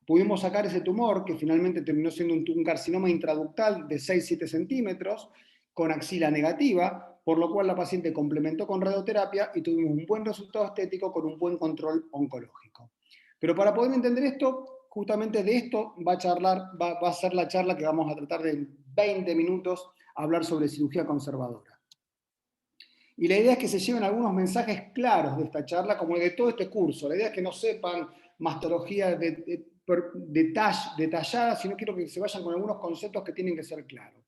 Pudimos sacar ese tumor, que finalmente terminó siendo un carcinoma intraductal de 6-7 centímetros, con axila negativa, por lo cual la paciente complementó con radioterapia y tuvimos un buen resultado estético con un buen control oncológico. Pero para poder entender esto, justamente de esto va a ser la charla que vamos a tratar de 20 minutos, hablar sobre cirugía conservadora. Y la idea es que se lleven algunos mensajes claros de esta charla, como de todo este curso. La idea es que no sepan mastología detallada, sino quiero que se vayan con algunos conceptos que tienen que ser claros.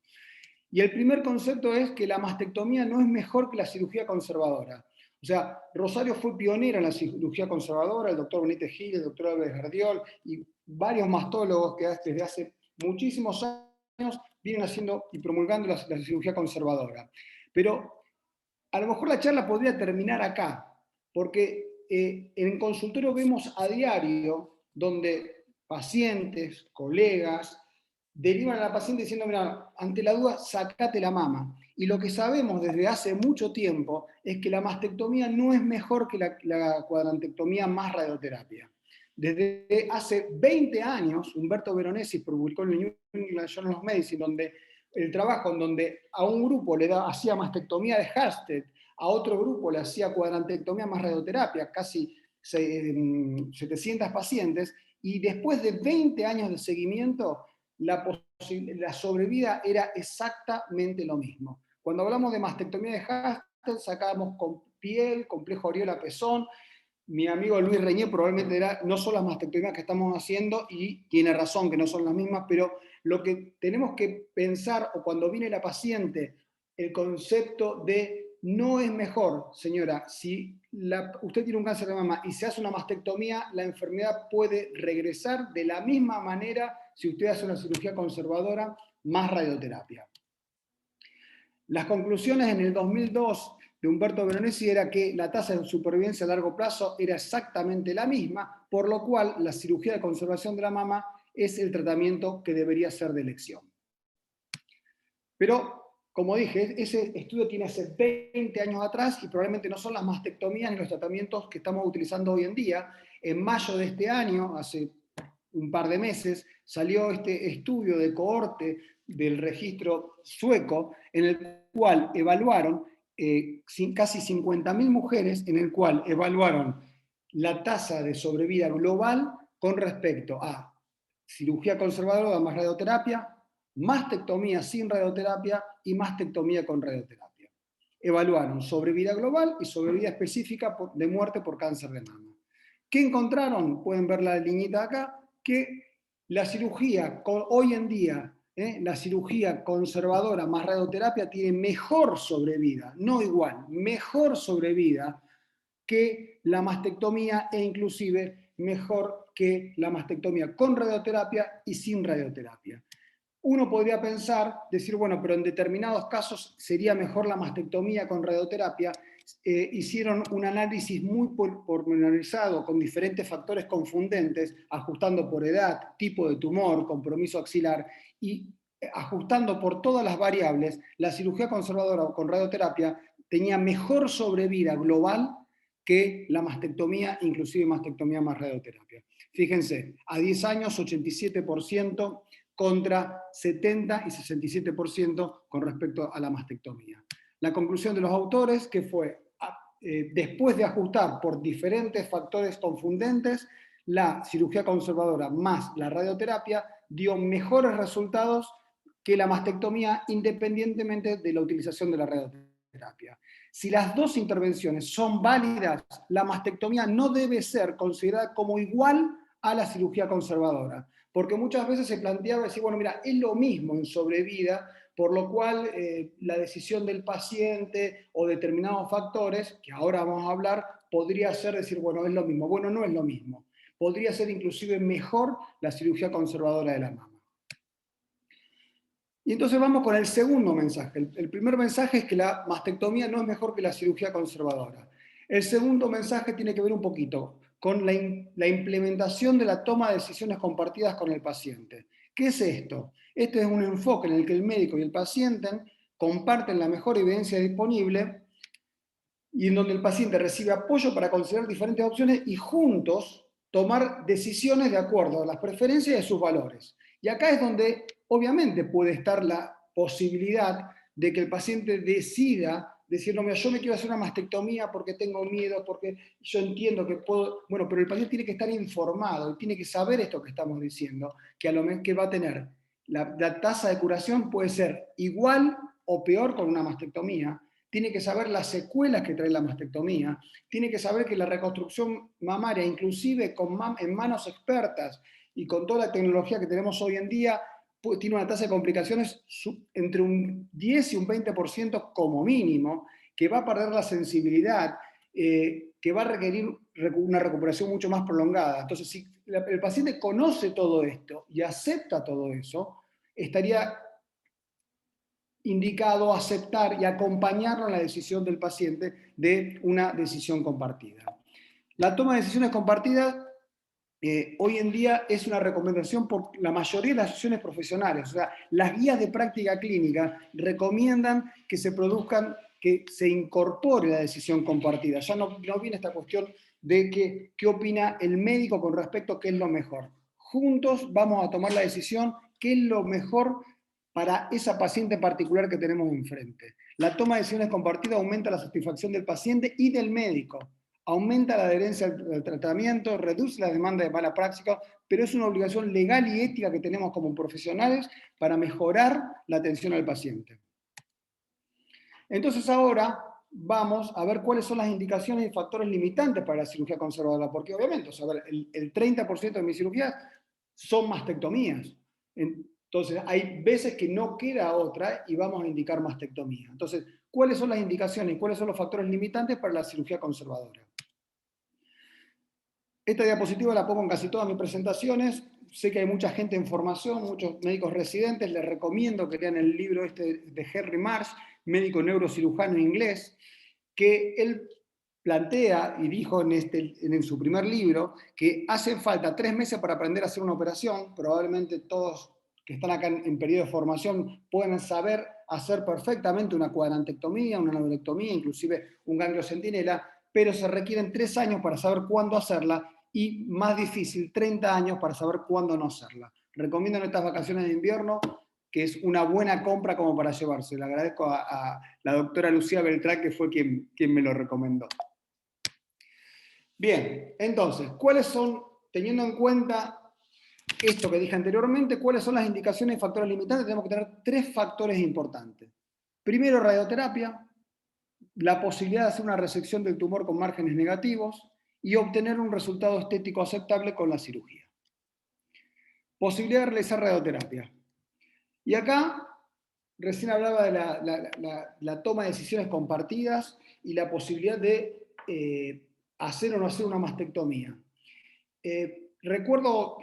Y el primer concepto es que la mastectomía no es mejor que la cirugía conservadora. O sea, Rosario fue pionera en la cirugía conservadora, el doctor Benítez Gil, el doctor Álvarez Gardiol y varios mastólogos que desde hace muchísimos años vienen haciendo y promulgando la cirugía conservadora. Pero a lo mejor la charla podría terminar acá, porque en el consultorio vemos a diario donde pacientes, colegas, derivan a la paciente diciendo, mira, ante la duda, sacate la mama. Y lo que sabemos desde hace mucho tiempo es que la mastectomía no es mejor que la cuadrantectomía más radioterapia. Desde hace 20 años, Humberto Veronesi publicó en el New England Journal of Medicine, donde el trabajo en donde a un grupo hacía mastectomía de Halsted, a otro grupo le hacía cuadrantectomía más radioterapia, casi 700 pacientes, y después de 20 años de seguimiento, la sobrevida era exactamente lo mismo. Cuando hablamos de mastectomía de Halsted, sacábamos con piel, complejo areola-pezón. Mi amigo Luis Reñé probablemente dirá, no son las mastectomías que estamos haciendo, y tiene razón que no son las mismas, pero lo que tenemos que pensar, o cuando viene la paciente, el concepto de no es mejor, señora, si usted tiene un cáncer de mama y se hace una mastectomía, la enfermedad puede regresar de la misma manera si usted hace una cirugía conservadora más radioterapia. Las conclusiones en el 2002 de Humberto Veronesi era que la tasa de supervivencia a largo plazo era exactamente la misma, por lo cual la cirugía de conservación de la mama es el tratamiento que debería ser de elección. Pero, como dije, ese estudio tiene hace 20 años atrás y probablemente no son las mastectomías ni los tratamientos que estamos utilizando hoy en día. En mayo de este año, hace un par de meses, salió este estudio de cohorte del registro sueco, en el cual evaluaron casi 50.000 mujeres, en el cual evaluaron la tasa de sobrevida global con respecto a cirugía conservadora más radioterapia, mastectomía sin radioterapia y mastectomía con radioterapia. Evaluaron sobrevida global y sobrevida específica de muerte por cáncer de mama. ¿Qué encontraron? Pueden ver la liñita acá, que la cirugía hoy en día, la cirugía conservadora más radioterapia tiene mejor sobrevida, no igual, mejor sobrevida que la mastectomía, e inclusive mejor que la mastectomía con radioterapia y sin radioterapia. Uno podría pensar, decir, bueno, pero en determinados casos sería mejor la mastectomía con radioterapia. Hicieron un análisis muy pormenorizado con diferentes factores confundentes, ajustando por edad, tipo de tumor, compromiso axilar, y ajustando por todas las variables, la cirugía conservadora con radioterapia tenía mejor sobrevida global que la mastectomía, inclusive mastectomía más radioterapia. Fíjense, a 10 años 87% contra 70 y 67% con respecto a la mastectomía. La conclusión de los autores, que fue, después de ajustar por diferentes factores confundentes, la cirugía conservadora más la radioterapia dio mejores resultados que la mastectomía, independientemente de la utilización de la radioterapia. Si las dos intervenciones son válidas, la mastectomía no debe ser considerada como igual a la cirugía conservadora, porque muchas veces se planteaba decir, bueno, mira, es lo mismo en sobrevida, por lo cual la decisión del paciente o determinados factores, que ahora vamos a hablar, podría ser decir, bueno, es lo mismo. Bueno, no es lo mismo. Podría ser inclusive mejor la cirugía conservadora de la mama. Y entonces vamos con el segundo mensaje. El primer mensaje es que la mastectomía no es mejor que la cirugía conservadora. El segundo mensaje tiene que ver un poquito con la implementación de la toma de decisiones compartidas con el paciente. ¿Qué es esto? Este es un enfoque en el que el médico y el paciente comparten la mejor evidencia disponible y en donde el paciente recibe apoyo para considerar diferentes opciones y juntos tomar decisiones de acuerdo a las preferencias y a sus valores. Y acá es donde obviamente puede estar la posibilidad de que el paciente decida decir, no, mira, yo me quiero hacer una mastectomía porque tengo miedo, porque yo entiendo que puedo... Bueno, pero el paciente tiene que estar informado y tiene que saber esto que estamos diciendo, que a lo mejor que va a tener la tasa de curación puede ser igual o peor con una mastectomía. Tiene que saber las secuelas que trae la mastectomía, tiene que saber que la reconstrucción mamaria, inclusive en manos expertas y con toda la tecnología que tenemos hoy en día, tiene una tasa de complicaciones entre un 10 y un 20% como mínimo, que va a perder la sensibilidad, que va a requerir una recuperación mucho más prolongada. Entonces, si el paciente conoce todo esto y acepta todo eso, estaría indicado aceptar y acompañarlo en la decisión del paciente de una decisión compartida. La toma de decisiones compartidas hoy en día es una recomendación por la mayoría de las asociaciones profesionales. O sea, las guías de práctica clínica recomiendan que se produzcan, que se incorpore la decisión compartida. Ya no viene esta cuestión de qué opina el médico con respecto a qué es lo mejor. Juntos vamos a tomar la decisión qué es lo mejor para esa paciente particular que tenemos enfrente. La toma de decisiones compartidas aumenta la satisfacción del paciente y del médico, aumenta la adherencia al tratamiento, reduce la demanda de mala práctica, pero es una obligación legal y ética que tenemos como profesionales para mejorar la atención al paciente. Entonces ahora vamos a ver cuáles son las indicaciones y factores limitantes para la cirugía conservadora, porque obviamente, o sea, el 30% de mis cirugías son mastectomías. Entonces hay veces que no queda otra y vamos a indicar mastectomía. Entonces, ¿cuáles son las indicaciones y cuáles son los factores limitantes para la cirugía conservadora? Esta diapositiva la pongo en casi todas mis presentaciones. Sé que hay mucha gente en formación, muchos médicos residentes. Les recomiendo que lean el libro este de Henry Marsh, médico neurocirujano inglés, que él plantea y dijo en su primer libro que hacen falta 3 meses para aprender a hacer una operación. Probablemente todos que están acá en periodo de formación pueden saber hacer perfectamente una cuadrantectomía, una nodulectomía, inclusive un ganglio centinela, pero se requieren 3 años para saber cuándo hacerla y más difícil, 30 años para saber cuándo no hacerla. Recomiendo en estas vacaciones de invierno, que es una buena compra como para llevarse. Le agradezco a la doctora Lucía Beltrán, que fue quien me lo recomendó. Bien, entonces, ¿cuáles son, teniendo en cuenta esto que dije anteriormente, cuáles son las indicaciones y factores limitantes? Tenemos que tener 3 factores importantes. Primero, radioterapia, la posibilidad de hacer una resección del tumor con márgenes negativos y obtener un resultado estético aceptable con la cirugía. Posibilidad de realizar radioterapia. Y acá, recién hablaba de la toma de decisiones compartidas y la posibilidad de hacer o no hacer una mastectomía. Recuerdo,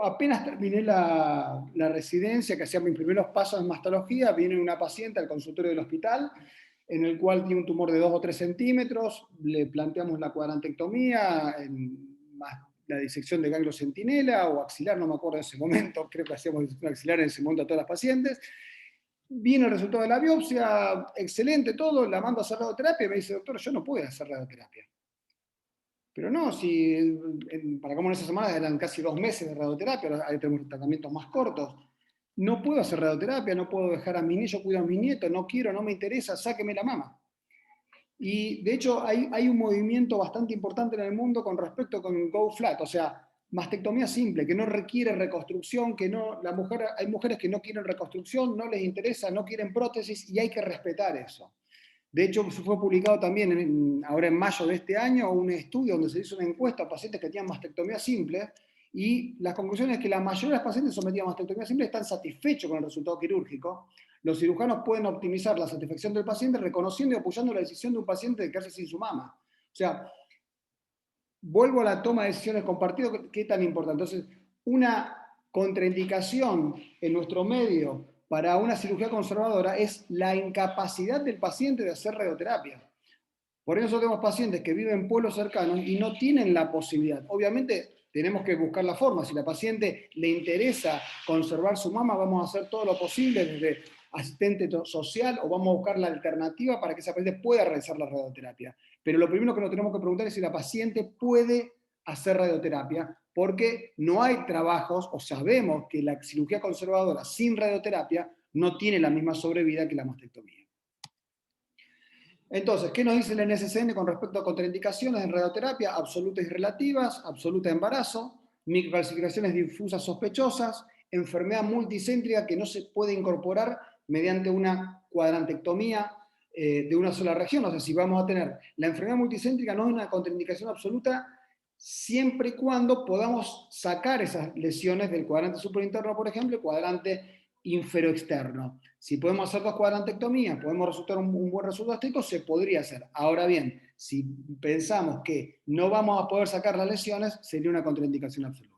apenas terminé la residencia, que hacía mis primeros pasos en mastología, viene una paciente al consultorio del hospital, en el cual tiene un tumor de 2 o 3 centímetros, le planteamos la cuadrantectomía, la disección de ganglio centinela o axilar, no me acuerdo en ese momento, creo que hacíamos disección axilar en ese momento a todas las pacientes. Viene el resultado de la biopsia, excelente todo, la mando a hacer radioterapia y me dice, doctor, yo no puedo hacer radioterapia. Pero no, si para como en esa semana eran casi 2 meses de radioterapia, ahí tenemos tratamientos más cortos. No puedo hacer radioterapia, no puedo dejar a mi niño, yo cuido a mi nieto, no quiero, no me interesa, sáqueme la mama. Y de hecho hay un movimiento bastante importante en el mundo con respecto con Go Flat, o sea, mastectomía simple, que no requiere reconstrucción, que no, hay mujeres que no quieren reconstrucción, no les interesa, no quieren prótesis y hay que respetar eso. De hecho, fue publicado también ahora en mayo de este año un estudio donde se hizo una encuesta a pacientes que tenían mastectomía simple y las conclusiones es que la mayoría de los pacientes sometidos a mastectomía simple están satisfechos con el resultado quirúrgico. Los cirujanos pueden optimizar la satisfacción del paciente reconociendo y apoyando la decisión de un paciente de quedarse sin su mama. O sea, vuelvo a la toma de decisiones compartidas, que es tan importante. Entonces, una contraindicación en nuestro medio para una cirugía conservadora es la incapacidad del paciente de hacer radioterapia. Por eso tenemos pacientes que viven en pueblos cercanos y no tienen la posibilidad. Obviamente tenemos que buscar la forma. Si a la paciente le interesa conservar su mama, vamos a hacer todo lo posible desde asistente social o vamos a buscar la alternativa para que esa paciente pueda realizar la radioterapia. Pero lo primero que nos tenemos que preguntar es si la paciente puede hacer radioterapia, porque no hay trabajos, o sabemos que la cirugía conservadora sin radioterapia no tiene la misma sobrevida que la mastectomía. Entonces, ¿qué nos dice el NCCN con respecto a contraindicaciones en radioterapia? Absolutas y relativas, absoluta embarazo, microcalcificaciones difusas sospechosas, enfermedad multicéntrica que no se puede incorporar mediante una cuadrantectomía de una sola región. O sea, si vamos a tener la enfermedad multicéntrica, no es una contraindicación absoluta siempre y cuando podamos sacar esas lesiones del cuadrante superinterno, por ejemplo, el cuadrante inferoexterno. Si podemos hacer 2 cuadrantectomías, podemos resultar un buen resultado estético, se podría hacer. Ahora bien, si pensamos que no vamos a poder sacar las lesiones, sería una contraindicación absoluta.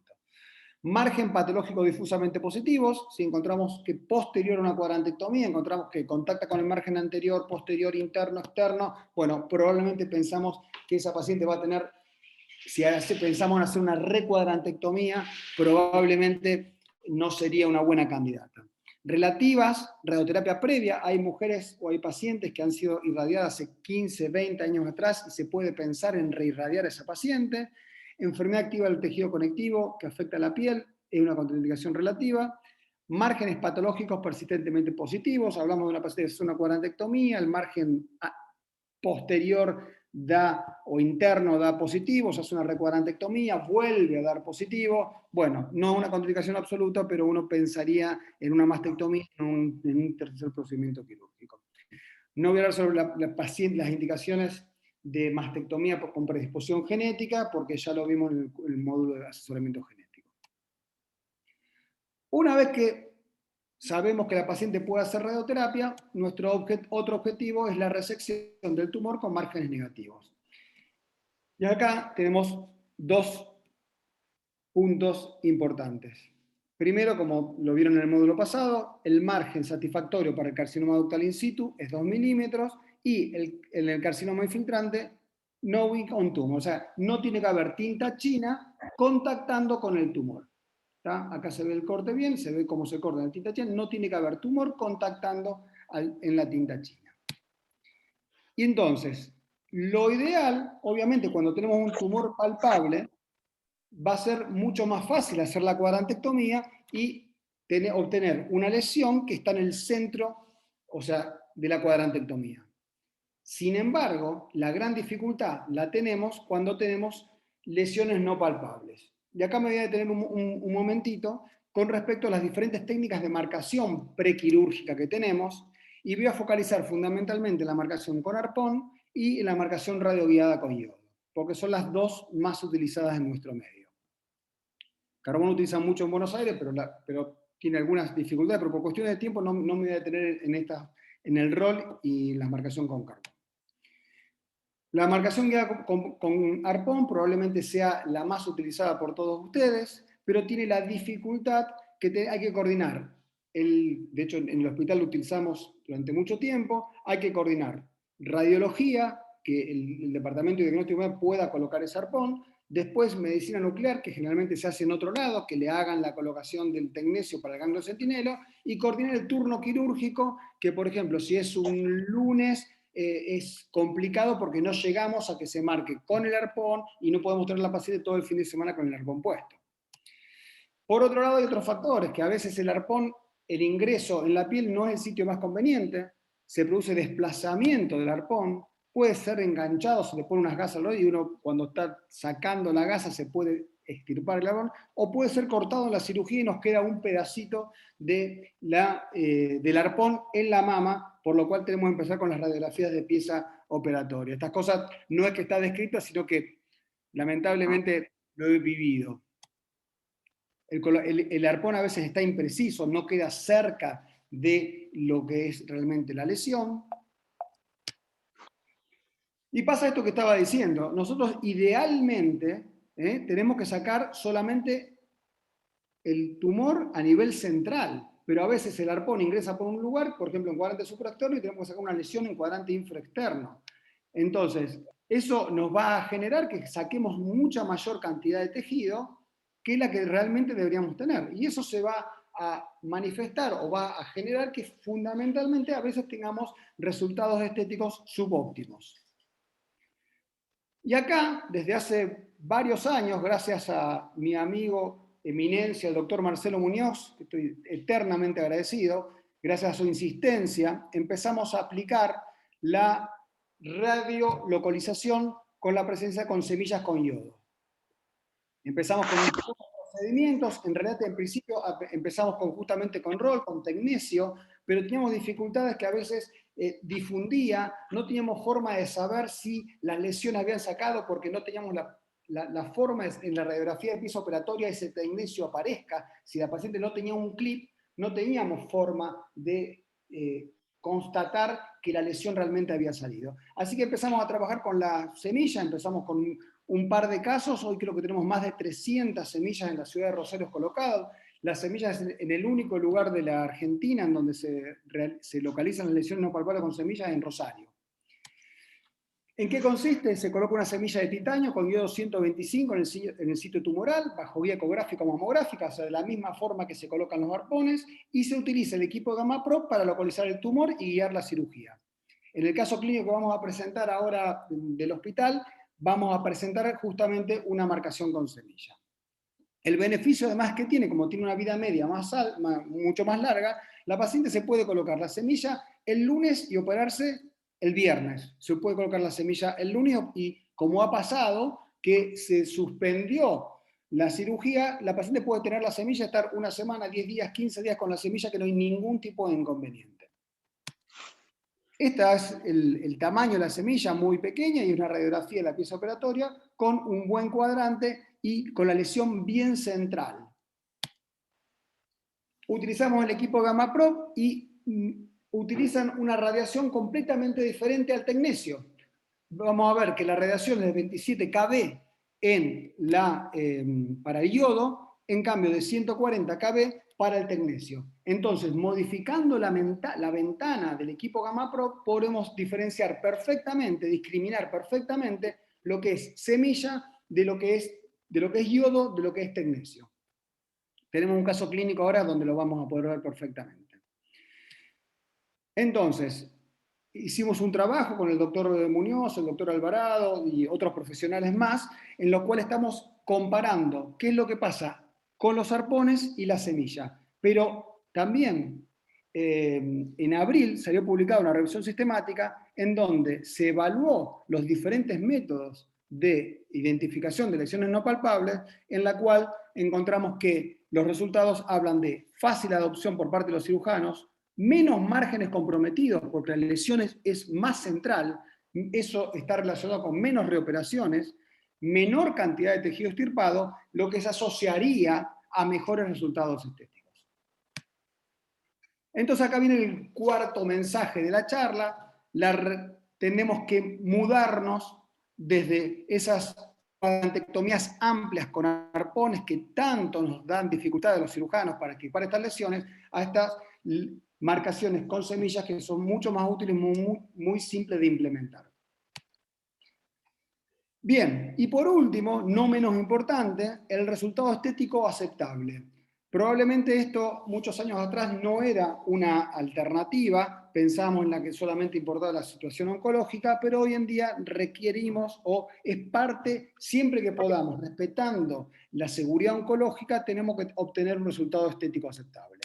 Margen patológico difusamente positivos, si encontramos que posterior a una cuadrantectomía, encontramos que contacta con el margen anterior, posterior, interno, externo, bueno, probablemente pensamos que esa paciente va a tener, si pensamos en hacer una recuadrantectomía, probablemente no sería una buena candidata. Relativas, radioterapia previa, hay mujeres o hay pacientes que han sido irradiadas hace 15, 20 años atrás y se puede pensar en reirradiar a esa paciente. Enfermedad activa del tejido conectivo que afecta a la piel, es una contraindicación relativa. Márgenes patológicos persistentemente positivos, hablamos de una paciente que hace una cuadrantectomía, el margen posterior da o interno da positivo, se hace una recuadrantectomía, vuelve a dar positivo. Bueno, no una contraindicación absoluta, pero uno pensaría en una mastectomía, en un tercer procedimiento quirúrgico. No voy a hablar sobre las indicaciones de mastectomía con predisposición genética, porque ya lo vimos en el módulo de asesoramiento genético. Una vez que sabemos que la paciente puede hacer radioterapia, nuestro otro objetivo es la resección del tumor con márgenes negativos. Y acá tenemos dos puntos importantes. Primero, como lo vieron en el módulo pasado, el margen satisfactorio para el carcinoma ductal in situ es 2 milímetros y en el carcinoma infiltrante no weak on tumor, o sea, no tiene que haber tinta china contactando con el tumor. ¿Está? Acá se ve el corte bien, se ve cómo se corta la tinta china, no tiene que haber tumor contactando en la tinta china. Y entonces, lo ideal, obviamente, cuando tenemos un tumor palpable, va a ser mucho más fácil hacer la cuadrantectomía y obtener una lesión que está en el centro, o sea, de la cuadrantectomía. Sin embargo, la gran dificultad la tenemos cuando tenemos lesiones no palpables. Y acá me voy a detener un momentito con respecto a las diferentes técnicas de marcación prequirúrgica que tenemos y voy a focalizar fundamentalmente en la marcación con arpón y en la marcación radioguiada con yodo, porque son las dos más utilizadas en nuestro medio. Carbón utiliza mucho en Buenos Aires, pero tiene algunas dificultades, pero por cuestiones de tiempo no me voy a detener en el rol y la marcación con carbón. La marcación guiada con arpón probablemente sea la más utilizada por todos ustedes, pero tiene la dificultad que hay que coordinar. De hecho, en el hospital lo utilizamos durante mucho tiempo, hay que coordinar radiología, que el departamento de diagnóstico pueda colocar ese arpón, después medicina nuclear, que generalmente se hace en otro lado, que le hagan la colocación del tecnesio para el ganglio centinelo, y coordinar el turno quirúrgico, que por ejemplo, si es un lunes, es complicado porque no llegamos a que se marque con el arpón y no podemos tener la paciente todo el fin de semana con el arpón puesto. Por otro lado, hay otros factores, que a veces el arpón, el ingreso en la piel no es el sitio más conveniente, se produce desplazamiento del arpón, puede ser enganchado, se le pone unas gasas alrededor y uno cuando está sacando la gasa se puede extirpar el arpón, o puede ser cortado en la cirugía y nos queda un pedacito del arpón en la mama, por lo cual tenemos que empezar con las radiografías de pieza operatoria. Estas cosas no es que está descrita, sino que lamentablemente lo he vivido. El arpón a veces está impreciso, no queda cerca de lo que es realmente la lesión. Y pasa esto que estaba diciendo, nosotros idealmente tenemos que sacar solamente el tumor a nivel central, pero a veces el arpón ingresa por un lugar, por ejemplo en cuadrante supraexterno, y tenemos que sacar una lesión en cuadrante infraexterno. Entonces, eso nos va a generar que saquemos mucha mayor cantidad de tejido que la que realmente deberíamos tener. Y eso se va a manifestar o va a generar que fundamentalmente a veces tengamos resultados estéticos subóptimos. Y acá, desde hace varios años, gracias a mi amigo eminencia, el doctor Marcelo Muñoz, que estoy eternamente agradecido, gracias a su insistencia, empezamos a aplicar la radiolocalización con la presencia con semillas con yodo. Empezamos con un procedimientos, en realidad en principio empezamos justamente con rol, con tecnesio, pero teníamos dificultades que a veces difundía, no teníamos forma de saber si las lesiones habían sacado porque no teníamos la forma en la radiografía de pieza operatoria ese tecnesio aparezca. Si la paciente no tenía un clip, no teníamos forma de constatar que la lesión realmente había salido. Así que empezamos a trabajar con la semilla, empezamos con un par de casos, hoy creo que tenemos más de 300 semillas en la ciudad de Rosario colocadas. Las semillas en el único lugar de la Argentina en donde se localizan las lesiones no palpables con semillas en Rosario. ¿En qué consiste? Se coloca una semilla de titanio con iodo 125 en el sitio tumoral, bajo vía ecográfica o mamográfica, o sea, de la misma forma que se colocan los arpones, y se utiliza el equipo Gamma-Prop para localizar el tumor y guiar la cirugía. En el caso clínico que vamos a presentar ahora del hospital, vamos a presentar justamente una marcación con semilla. El beneficio además que tiene, como tiene una vida media mucho más larga, la paciente se puede colocar la semilla el lunes y operarse el viernes. Se puede colocar la semilla el lunes y como ha pasado que se suspendió la cirugía, la paciente puede tener la semilla, estar una semana, 10 días, 15 días con la semilla que no hay ningún tipo de inconveniente. Este es el tamaño de la semilla, muy pequeña, y una radiografía de la pieza operatoria con un buen cuadrante y con la lesión bien central. Utilizamos el equipo Gamma-Prop y utilizan una radiación completamente diferente al tecnesio. Vamos a ver que la radiación es de 27 kb para el yodo, en cambio de 140 kb para el tecnesio. Entonces, modificando la ventana del equipo Gamma-Prop, podemos diferenciar perfectamente, discriminar perfectamente lo que es semilla de lo que es yodo, de lo que es tecnesio. Tenemos un caso clínico ahora donde lo vamos a poder ver perfectamente. Entonces, hicimos un trabajo con el doctor Muñoz, el doctor Alvarado y otros profesionales más, en los cuales estamos comparando qué es lo que pasa con los arpones y la semilla. Pero también en abril salió publicada una revisión sistemática en donde se evaluó los diferentes métodos de identificación de lesiones no palpables, en la cual encontramos que los resultados hablan de fácil adopción por parte de los cirujanos, menos márgenes comprometidos porque la lesión es más central, eso está relacionado con menos reoperaciones, menor cantidad de tejido extirpado, lo que se asociaría a mejores resultados estéticos. Entonces acá viene el cuarto mensaje de la charla, tenemos que mudarnos desde esas cuadrantectomías amplias con arpones que tanto nos dan dificultad a los cirujanos para equipar estas lesiones, a estas marcaciones con semillas que son mucho más útiles y muy simples de implementar. Bien, y por último, no menos importante, el resultado estético aceptable. Probablemente esto muchos años atrás no era una alternativa, pensamos en la que solamente importaba la situación oncológica, pero hoy en día requerimos, o es parte, siempre que podamos, respetando la seguridad oncológica, tenemos que obtener un resultado estético aceptable.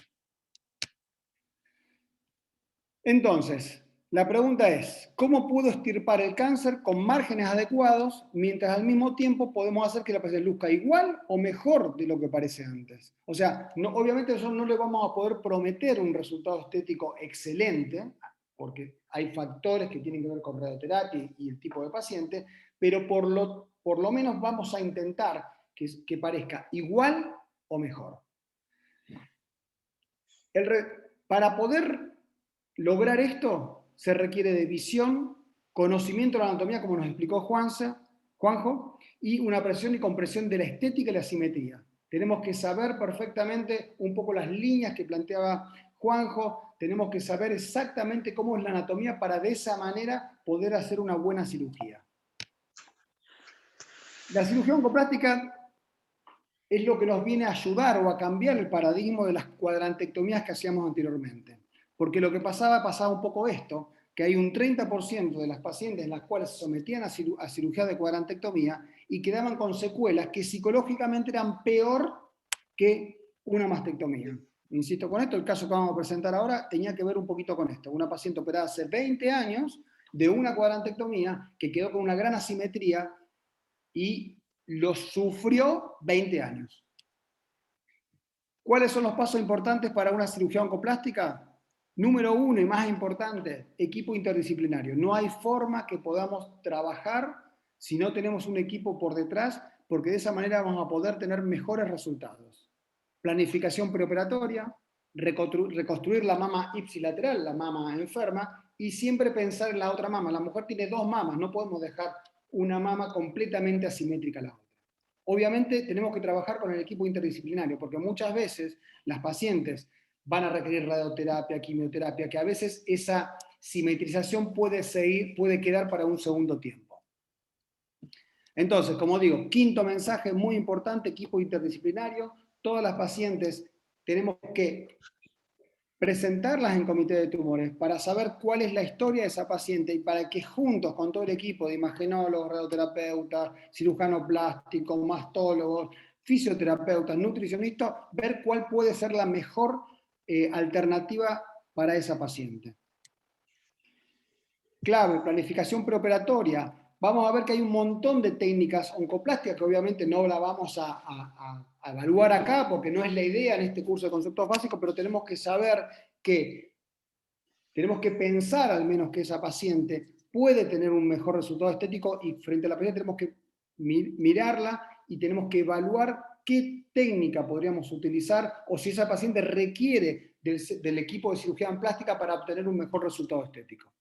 Entonces, la pregunta es, ¿cómo puedo extirpar el cáncer con márgenes adecuados mientras al mismo tiempo podemos hacer que la paciente luzca igual o mejor de lo que parece antes? O sea, obviamente eso no le vamos a poder prometer un resultado estético excelente, porque hay factores que tienen que ver con radioterapia y el tipo de paciente, pero por lo menos vamos a intentar que parezca igual o mejor. Para poder lograr esto se requiere de visión, conocimiento de la anatomía, como nos explicó Juanjo, y una presión y compresión de la estética y la simetría. Tenemos que saber perfectamente un poco las líneas que planteaba Juanjo, tenemos que saber exactamente cómo es la anatomía para de esa manera poder hacer una buena cirugía. La cirugía oncoplástica es lo que nos viene a ayudar o a cambiar el paradigma de las cuadrantectomías que hacíamos anteriormente. Porque lo que pasaba un poco esto, que hay un 30% de las pacientes en las cuales se sometían a cirugía de cuadrantectomía y quedaban con secuelas que psicológicamente eran peor que una mastectomía. Insisto con esto, el caso que vamos a presentar ahora tenía que ver un poquito con esto. Una paciente operada hace 20 años de una cuadrantectomía que quedó con una gran asimetría y lo sufrió 20 años. ¿Cuáles son los pasos importantes para una cirugía oncoplástica? Número 1 y más importante, equipo interdisciplinario. No hay forma que podamos trabajar si no tenemos un equipo por detrás, porque de esa manera vamos a poder tener mejores resultados. Planificación preoperatoria, reconstruir la mama ipsilateral, la mama enferma, y siempre pensar en la otra mama. La mujer tiene dos mamas, no podemos dejar una mama completamente asimétrica a la otra. Obviamente tenemos que trabajar con el equipo interdisciplinario, porque muchas veces las pacientes van a requerir radioterapia, quimioterapia, que a veces esa simetrización puede quedar para un segundo tiempo. Entonces, como digo, quinto mensaje muy importante, equipo interdisciplinario. Todas las pacientes tenemos que presentarlas en comité de tumores para saber cuál es la historia de esa paciente y para que juntos con todo el equipo de imagenólogos, radioterapeutas, cirujanos plásticos, mastólogos, fisioterapeutas, nutricionistas, ver cuál puede ser la mejor alternativa para esa paciente. Clave, planificación preoperatoria. Vamos a ver que hay un montón de técnicas oncoplásticas que obviamente no la vamos a evaluar acá porque no es la idea en este curso de conceptos básicos, pero tenemos que saber que tenemos que pensar al menos que esa paciente puede tener un mejor resultado estético y frente a la paciente tenemos que mirarla y tenemos que evaluar qué técnica podríamos utilizar o si esa paciente requiere del equipo de cirugía plástica para obtener un mejor resultado estético.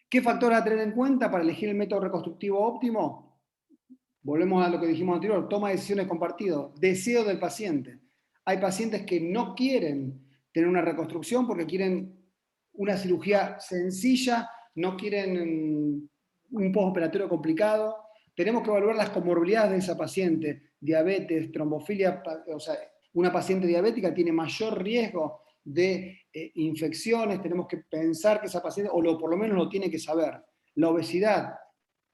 ¿Qué factores a tener en cuenta para elegir el método reconstructivo óptimo? Volvemos a lo que dijimos anterior, toma de decisiones compartido, deseo del paciente. Hay pacientes que no quieren tener una reconstrucción porque quieren una cirugía sencilla, no quieren un postoperatorio complicado. Tenemos que evaluar las comorbilidades de esa paciente, diabetes, trombofilia, o sea, una paciente diabética tiene mayor riesgo de infecciones, tenemos que pensar que esa paciente, o por lo menos lo tiene que saber. La obesidad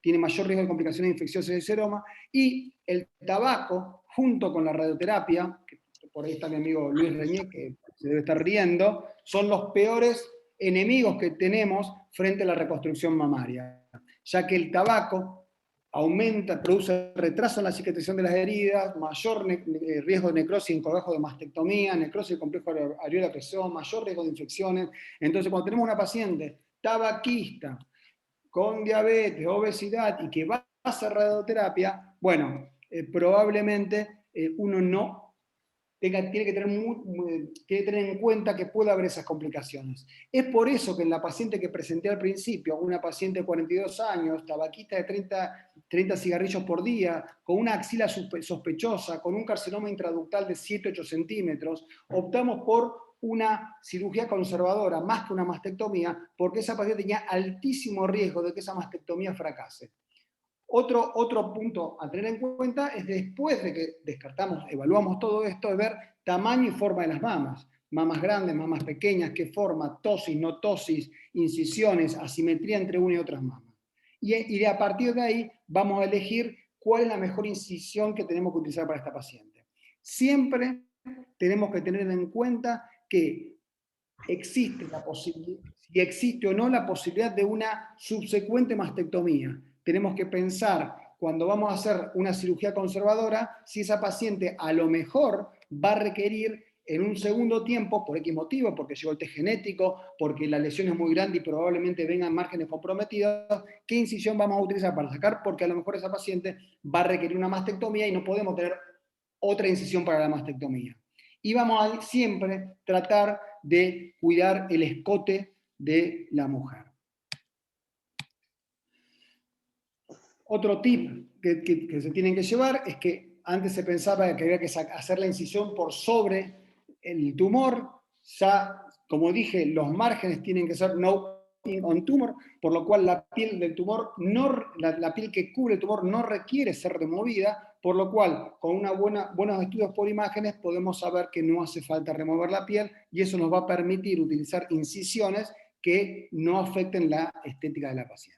tiene mayor riesgo de complicaciones infecciosas del seroma, y el tabaco, junto con la radioterapia, que por ahí está mi amigo Luis Reñé, que se debe estar riendo, son los peores enemigos que tenemos frente a la reconstrucción mamaria, ya que el tabaco aumenta, produce retraso en la cicatrización de las heridas, mayor riesgo de necrosis en cogajo de mastectomía, necrosis del complejo areola presón, mayor riesgo de infecciones. Entonces, cuando tenemos una paciente tabaquista, con diabetes, obesidad y que va a hacer radioterapia, bueno, probablemente uno no tiene que tener en cuenta que puede haber esas complicaciones. Es por eso que en la paciente que presenté al principio, una paciente de 42 años, tabaquista de 30 cigarrillos por día, con una axila sospechosa, con un carcinoma intraductal de 7-8 centímetros, optamos por una cirugía conservadora más que una mastectomía, porque esa paciente tenía altísimo riesgo de que esa mastectomía fracase. Otro punto a tener en cuenta es después de que descartamos, evaluamos todo esto, de ver tamaño y forma de las mamas. Mamas grandes, mamas pequeñas, qué forma, tosis, no tosis, incisiones, asimetría entre una y otras mamas. Y a partir de ahí vamos a elegir cuál es la mejor incisión que tenemos que utilizar para esta paciente. Siempre tenemos que tener en cuenta que existe la posibilidad, si existe o no la posibilidad de una subsecuente mastectomía. Tenemos que pensar, cuando vamos a hacer una cirugía conservadora, si esa paciente a lo mejor va a requerir en un segundo tiempo, por X motivo, porque llegó el test genético, porque la lesión es muy grande y probablemente vengan márgenes comprometidos, ¿qué incisión vamos a utilizar para sacar? Porque a lo mejor esa paciente va a requerir una mastectomía y no podemos tener otra incisión para la mastectomía. Y vamos a siempre tratar de cuidar el escote de la mujer. Otro tip que se tienen que llevar es que antes se pensaba que había que hacer la incisión por sobre el tumor. Ya, como dije, los márgenes tienen que ser no on tumor, por lo cual la piel del tumor, la piel que cubre el tumor no requiere ser removida, por lo cual con buenos estudios por imágenes podemos saber que no hace falta remover la piel y eso nos va a permitir utilizar incisiones que no afecten la estética de la paciente.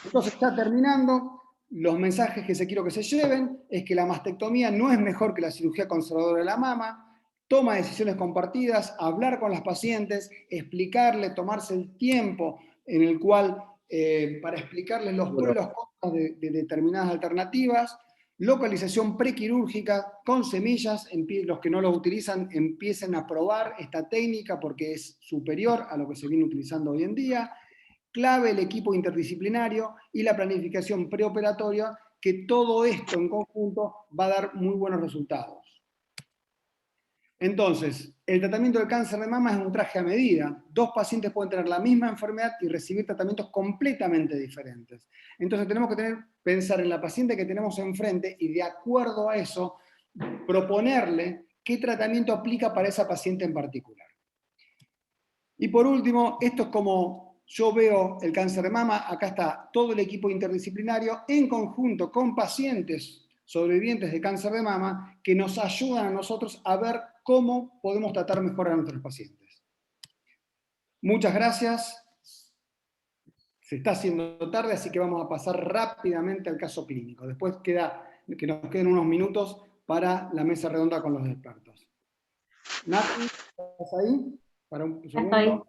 Entonces, está terminando. Los mensajes que quiero que se lleven es que la mastectomía no es mejor que la cirugía conservadora de la mama, toma decisiones compartidas, hablar con las pacientes, explicarle, tomarse el tiempo en el cual, para explicarles los pros y los contras de determinadas alternativas, localización prequirúrgica con semillas, los que no lo utilizan empiecen a probar esta técnica porque es superior a lo que se viene utilizando hoy en día. Clave el equipo interdisciplinario y la planificación preoperatoria, que todo esto en conjunto va a dar muy buenos resultados. Entonces, el tratamiento del cáncer de mama es un traje a medida. Dos pacientes pueden tener la misma enfermedad y recibir tratamientos completamente diferentes. Entonces tenemos que pensar en la paciente que tenemos enfrente y de acuerdo a eso proponerle qué tratamiento aplica para esa paciente en particular. Y por último, esto es como yo veo el cáncer de mama, acá está todo el equipo interdisciplinario en conjunto con pacientes sobrevivientes de cáncer de mama que nos ayudan a nosotros a ver cómo podemos tratar mejor a nuestros pacientes. Muchas gracias. Se está haciendo tarde, así que vamos a pasar rápidamente al caso clínico. Después que nos queden unos minutos para la mesa redonda con los expertos. Nati, ¿estás ahí? Para un segundo. Estoy.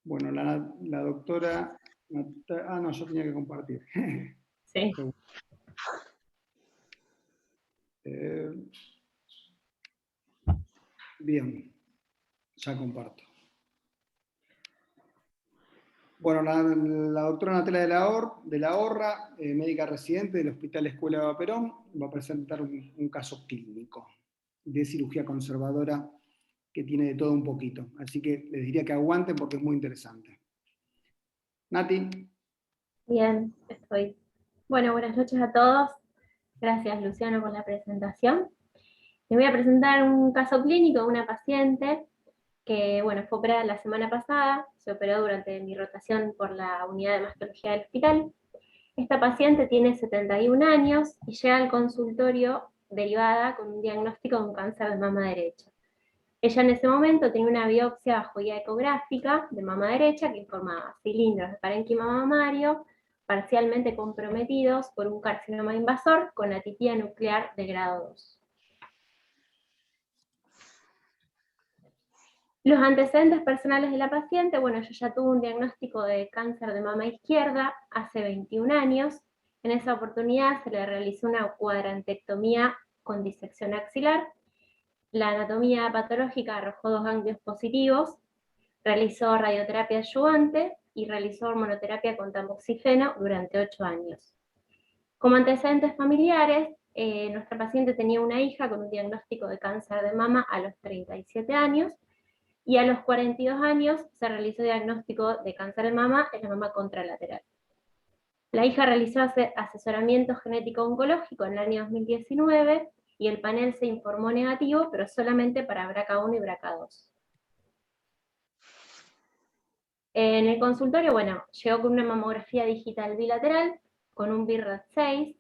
Bueno, la doctora... no, yo tenía que compartir. Sí. Bien, ya comparto. Bueno, la doctora Natalia de la Horra, médica residente del Hospital Escuela de Perón, va a presentar un caso clínico de cirugía conservadora que tiene de todo un poquito. Así que les diría que aguanten porque es muy interesante. Nati. Bien, estoy. Bueno, buenas noches a todos. Gracias, Luciano, por la presentación. Les voy a presentar un caso clínico de una paciente que, bueno, fue operada la semana pasada, se operó durante mi rotación por la unidad de mastología del hospital. Esta paciente tiene 71 años y llega al consultorio derivada con un diagnóstico de un cáncer de mama derecha. Ella en ese momento tenía una biopsia bajo guía ecográfica de mama derecha que informaba cilindros de parénquima mamario parcialmente comprometidos por un carcinoma invasor con atipia nuclear de grado 2. Los antecedentes personales de la paciente, bueno, ella ya tuvo un diagnóstico de cáncer de mama izquierda hace 21 años. En esa oportunidad se le realizó una cuadrantectomía con disección axilar. La anatomía patológica arrojó 2 ganglios positivos, realizó radioterapia adyuvante y realizó hormonoterapia con tamoxifeno durante 8 años. Como antecedentes familiares, nuestra paciente tenía una hija con un diagnóstico de cáncer de mama a los 37 años, y a los 42 años se realizó diagnóstico de cáncer de mama en la mama contralateral. La hija realizó asesoramiento genético oncológico en el año 2019 y el panel se informó negativo, pero solamente para BRCA1 y BRCA2. En el consultorio, bueno, llegó con una mamografía digital bilateral con un BIRAT6.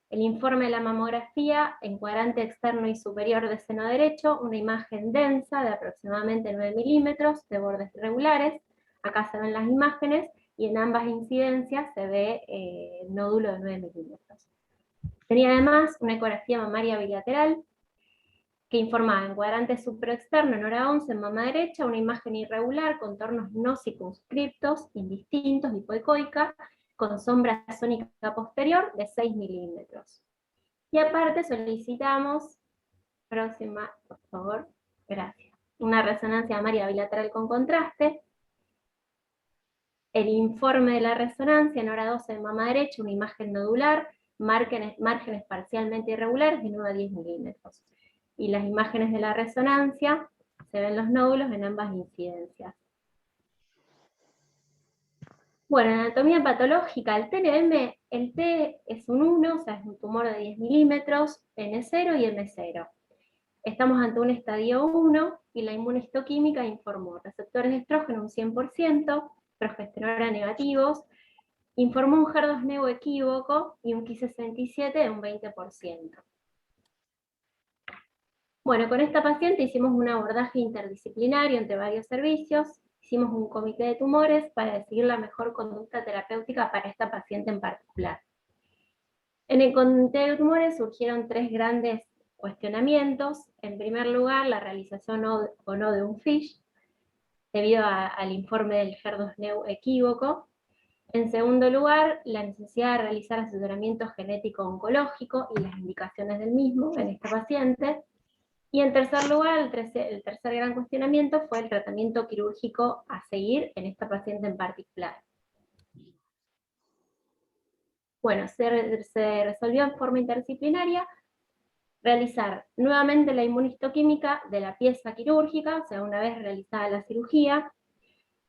El informe de la mamografía en cuadrante externo y superior de seno derecho, una imagen densa de aproximadamente 9 milímetros de bordes regulares. Acá se ven las imágenes y en ambas incidencias se ve nódulo de 9 milímetros. Tenía además una ecografía mamaria bilateral que informaba en cuadrante supraexterno en hora 11 en mama derecha, una imagen irregular, contornos no circunscriptos, indistintos, hipoecoica, con sombra sónica posterior de 6 milímetros. Y aparte solicitamos, próxima, por favor, gracias, una resonancia mamaria bilateral con contraste, el informe de la resonancia en hora 12 de mama derecha, una imagen nodular, márgenes parcialmente irregulares de 9 a 10 milímetros. Y las imágenes de la resonancia, se ven los nódulos en ambas incidencias. Bueno, anatomía patológica, el TNM, el T es un 1, o sea, es un tumor de 10 milímetros, N0 y M0. Estamos ante un estadio 1 y la inmunohistoquímica informó receptores de estrógeno un 100%, progesterona negativos, informó un HER2 equívoco y un Ki67 de un 20%. Bueno, con esta paciente hicimos un abordaje interdisciplinario entre varios servicios, hicimos un comité de tumores para decidir la mejor conducta terapéutica para esta paciente en particular. En el comité de tumores surgieron 3 grandes cuestionamientos. En primer lugar, la realización o no de un FISH, debido al informe del HER2 equívoco. En segundo lugar, la necesidad de realizar asesoramiento genético oncológico y las indicaciones del mismo en esta paciente. Y en tercer lugar, el tercer gran cuestionamiento fue el tratamiento quirúrgico a seguir en esta paciente en particular. Bueno, se resolvió en forma interdisciplinaria realizar nuevamente la inmunohistoquímica de la pieza quirúrgica, o sea, una vez realizada la cirugía.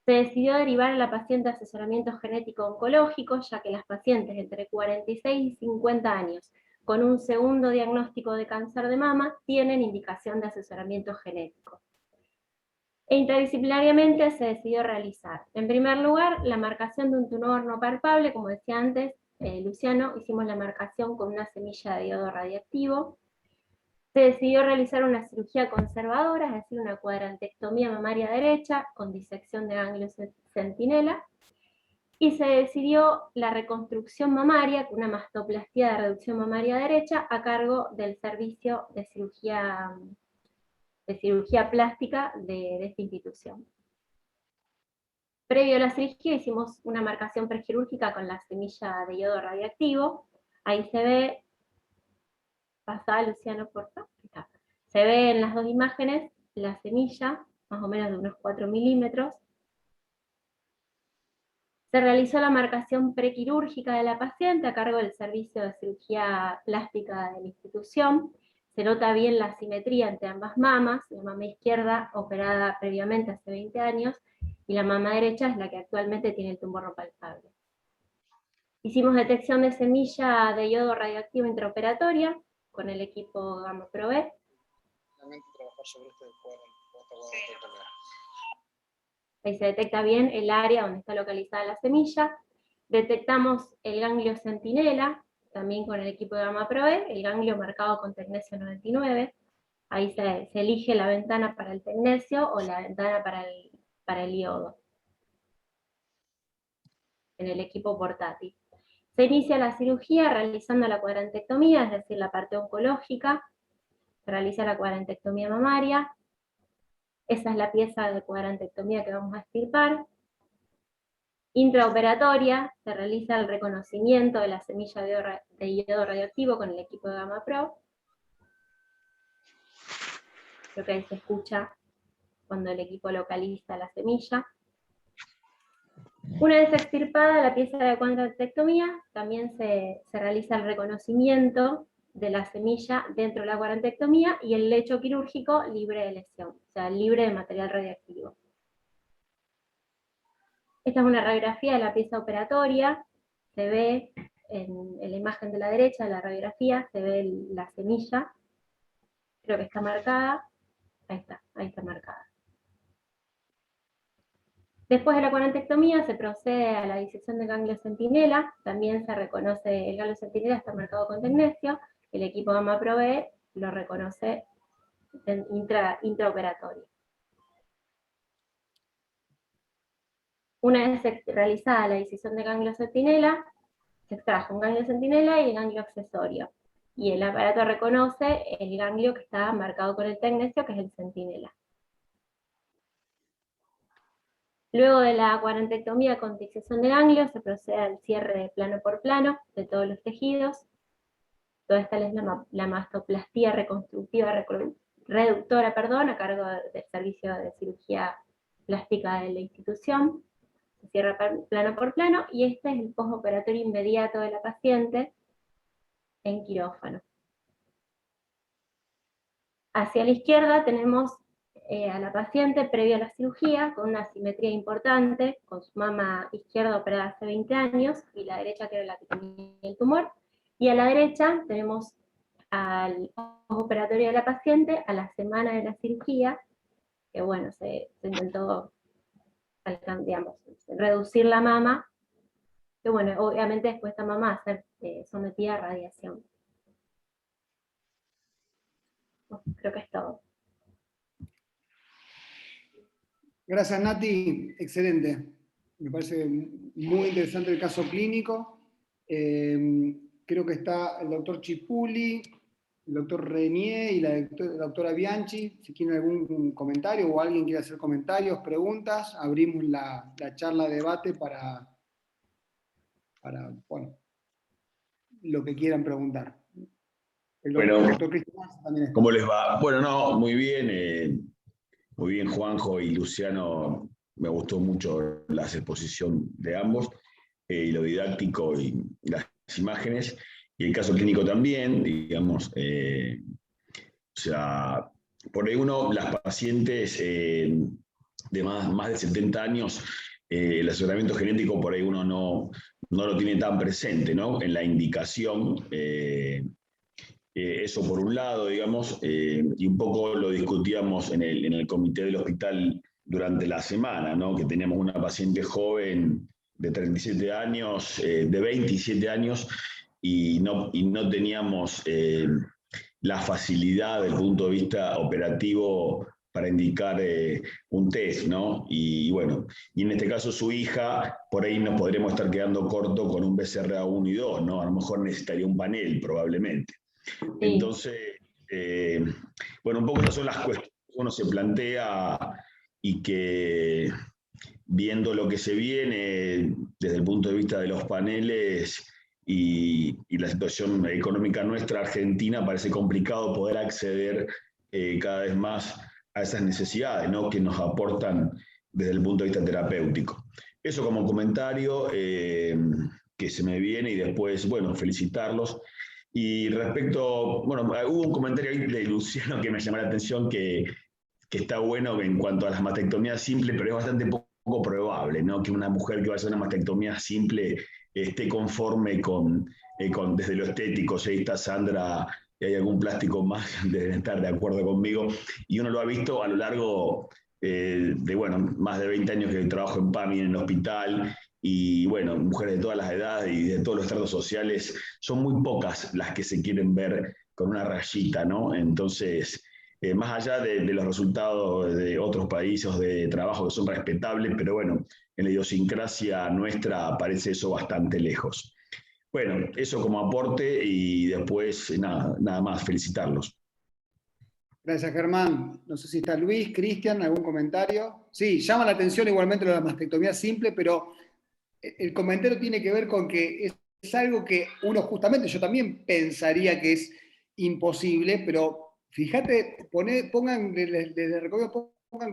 Se decidió derivar a la paciente a asesoramiento genético oncológico, ya que las pacientes entre 46 y 50 años con un segundo diagnóstico de cáncer de mama tienen indicación de asesoramiento genético. E interdisciplinariamente se decidió realizar, en primer lugar, la marcación de un tumor no palpable, como decía antes Luciano, hicimos la marcación con una semilla de iodo radiactivo. Se decidió realizar una cirugía conservadora, es decir, una cuadrantectomía mamaria derecha con disección de ganglios centinela, y se decidió la reconstrucción mamaria con una mastoplastia de reducción mamaria derecha a cargo del servicio de cirugía plástica de esta institución. Previo a la cirugía hicimos una marcación prequirúrgica con la semilla de iodo radiactivo. Ahí se ve, pasa Luciano, por favor. Se ve en las dos imágenes la semilla, más o menos de unos 4 milímetros. Se realizó la marcación prequirúrgica de la paciente a cargo del servicio de cirugía plástica de la institución. Se nota bien la simetría entre ambas mamas, la mama izquierda operada previamente hace 20 años, y la mama derecha es la que actualmente tiene el tumor no palpable. Hicimos detección de semilla de iodo radioactivo intraoperatoria con el equipo Gamma Pro B. Ahí se detecta bien el área donde está localizada la semilla. Detectamos el ganglio centinela, también con el equipo de Gamma Pro B, el ganglio marcado con tecnesio 99. Ahí se elige la ventana para el tecnesio o la ventana para el iodo en el equipo portátil. Se inicia la cirugía realizando la cuadrantectomía, es decir, la parte oncológica. Se realiza la cuadrantectomía mamaria. Esa es la pieza de cuadrantectomía que vamos a extirpar. Intraoperatoria, se realiza el reconocimiento de la semilla de iodo radioactivo con el equipo de Gamma Pro. Creo que ahí se escucha cuando el equipo localiza la semilla. Una vez extirpada la pieza de cuadrantectomía, también se realiza el reconocimiento de la semilla dentro de la cuadrantectomía y el lecho quirúrgico libre de lesión, o sea, libre de material radiactivo. Esta es una radiografía de la pieza operatoria. Se ve en la imagen de la derecha de la radiografía, se ve la semilla. Creo que está marcada. Ahí está marcada. Después de la cuadrantectomía se procede a la disección de ganglio centinela. También se reconoce el ganglio centinela, está marcado con tecnesio. El equipo Gamma Pro B lo reconoce intraoperatorio. Una vez realizada la disección de ganglio centinela, se extrajo un ganglio centinela y el ganglio accesorio. Y el aparato reconoce el ganglio que está marcado con el tecnesio, que es el centinela. Luego de la cuadrantectomía con disección de ganglio, se procede al cierre plano por plano de todos los tejidos. Toda esta es la mastoplastia reconstructiva reductora, a cargo del servicio de cirugía plástica de la institución. Se cierra plano por plano, y este es el postoperatorio inmediato de la paciente en quirófano. Hacia la izquierda tenemos a la paciente previa a la cirugía, con una asimetría importante, con su mama izquierda operada hace 20 años, y la derecha que era la que tenía el tumor. Y a la derecha tenemos al postoperatorio de la paciente a la semana de la cirugía, que bueno, se intentó, digamos, reducir la mama, que bueno, obviamente después esta mama va a ser sometida a radiación. Creo que es todo. Gracias, Nati. Excelente. Me parece muy interesante el caso clínico. Creo que está el doctor Chipuli, el doctor Renier y la doctora Bianchi. Si quieren algún comentario o alguien quiere hacer comentarios, preguntas, abrimos la charla de debate para bueno, lo que quieran preguntar. Bueno, doctor Cristian también está. ¿Cómo les va? Bueno, no, muy bien. Muy bien, Juanjo y Luciano. Me gustó mucho la exposición de ambos, y lo didáctico y las imágenes, y el caso clínico también, digamos. O sea, por ahí las pacientes de más de 70 años, el asesoramiento genético por ahí uno no lo tiene tan presente, ¿no? En la indicación. Eso por un lado, digamos, y un poco lo discutíamos en el comité del hospital durante la semana, ¿no? Que teníamos una paciente joven de 37 años, de 27 años, y no teníamos la facilidad desde el punto de vista operativo para indicar un test, ¿no? Y bueno, y en este caso su hija, por ahí nos podremos estar quedando corto con un BCRA1 y 2, ¿no? A lo mejor necesitaría un panel, probablemente. Sí. Entonces, bueno, un poco esas son las cuestiones que uno se plantea y que viendo lo que se viene desde el punto de vista de los paneles y la situación económica nuestra argentina, parece complicado poder acceder cada vez más a esas necesidades, ¿no? Que nos aportan desde el punto de vista terapéutico. Eso como comentario que se me viene y después, bueno, felicitarlos. Y respecto, bueno, hubo un comentario ahí de Luciano que me llamó la atención que está bueno en cuanto a las mastectomías simples, pero es bastante poco probable, ¿no? Que una mujer que va a hacer una mastectomía simple esté conforme desde lo estético. Si ahí está Sandra y hay algún plástico más, deben estar de acuerdo conmigo. Y uno lo ha visto a lo largo de, bueno, más de 20 años que trabajo en PAMI en el hospital. Y bueno, mujeres de todas las edades y de todos los estratos sociales, son muy pocas las que se quieren ver con una rayita, ¿no? Entonces, más allá de los resultados de otros países de trabajo que son respetables, pero bueno, en la idiosincrasia nuestra parece eso bastante lejos. Bueno, eso como aporte y después nada más, felicitarlos. Gracias, Germán. No sé si está Luis, Cristian, ¿algún comentario? Sí, llama la atención igualmente lo de la mastectomía simple, pero el comentario tiene que ver con que es algo que uno justamente, yo también pensaría que es imposible, pero fíjate, pongan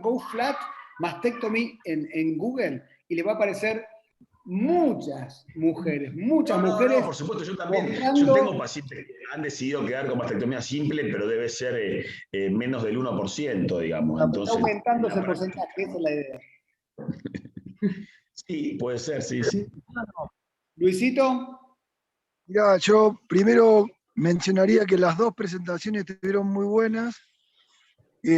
Go Flat Mastectomy en Google y le va a aparecer muchas mujeres. No, por supuesto, yo también. mostrando... Yo tengo pacientes que han decidido quedar con mastectomía simple, pero debe ser menos del 1%, digamos. Entonces, está aumentando ese porcentaje, esa es la idea. Sí, puede ser, sí, sí. Luisito. Mirá, yo primero mencionaría que las dos presentaciones estuvieron muy buenas,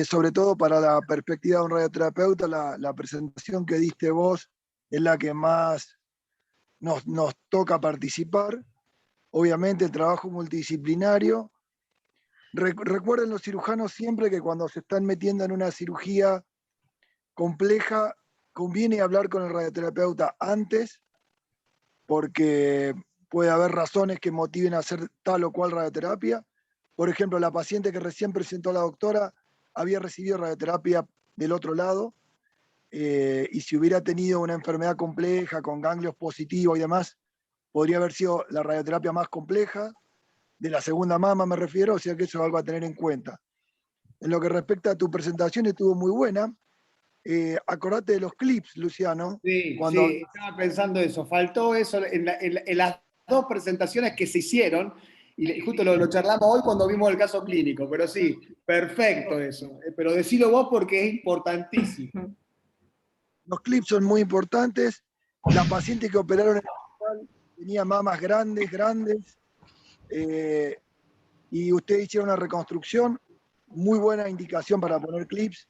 sobre todo para la perspectiva de un radioterapeuta, la presentación que diste vos es la que más nos toca participar. Obviamente el trabajo multidisciplinario. Recuerden los cirujanos siempre que cuando se están metiendo en una cirugía compleja, conviene hablar con el radioterapeuta antes, porque puede haber razones que motiven a hacer tal o cual radioterapia. Por ejemplo, la paciente que recién presentó a la doctora había recibido radioterapia del otro lado, y si hubiera tenido una enfermedad compleja con ganglios positivos y demás, podría haber sido la radioterapia más compleja, de la segunda mama me refiero, o sea que eso es algo a tener en cuenta. En lo que respecta a tu presentación, estuvo muy buena. Acordate de los clips, Luciano. Sí, cuando... sí, estaba pensando eso. Faltó eso en las dos presentaciones que se hicieron, y justo lo charlamos hoy cuando vimos el caso clínico, pero sí, perfecto eso. Pero decilo vos porque es importantísimo. Los clips son muy importantes. La paciente que operaron en el hospital tenía mamas grandes, y ustedes hicieron una reconstrucción, muy buena indicación para poner clips,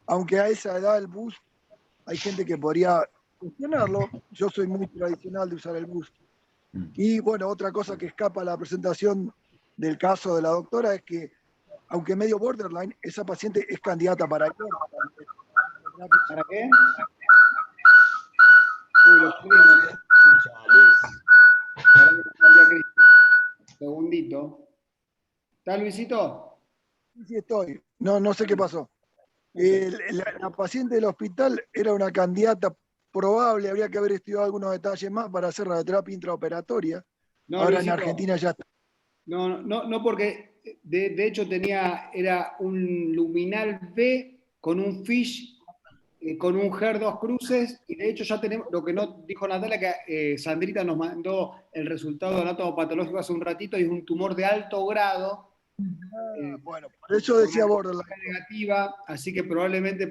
aunque a esa edad el boost, hay gente que podría cuestionarlo. Yo soy muy tradicional de usar el boost. Y bueno, otra cosa que escapa a la presentación del caso de la doctora es que, aunque medio borderline, esa paciente es candidata para... ¿Para qué? Segundito. ¿Está Luisito? Sí, estoy. No sé qué pasó. La paciente del hospital era una candidata probable, habría que haber estudiado algunos detalles más para hacer radioterapia intraoperatoria. No, ahora Luisito, en Argentina ya está. No, porque de hecho era un luminal B con un fish, con un HER2 cruces, y de hecho ya tenemos, lo que no dijo Natalia, que Sandrita nos mandó el resultado anatomopatológico hace un ratito, y es un tumor de alto grado. Bueno, por eso decía borderline. Negativa, así que probablemente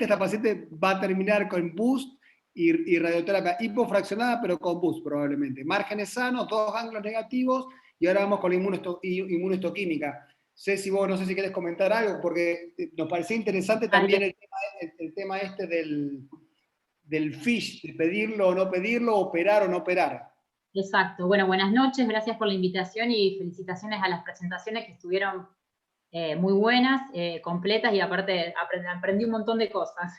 esta paciente va a terminar con boost y radioterapia hipofraccionada, pero con boost probablemente. Márgenes sanos, 2 ganglios negativos, y ahora vamos con la inmunohistoquímica. Ceci, vos no sé si querés comentar algo, porque nos parecía interesante también el tema este del FISH, de pedirlo o no pedirlo, operar o no operar. Exacto. Bueno, buenas noches, gracias por la invitación y felicitaciones a las presentaciones que estuvieron muy buenas, completas, y aparte aprendí un montón de cosas.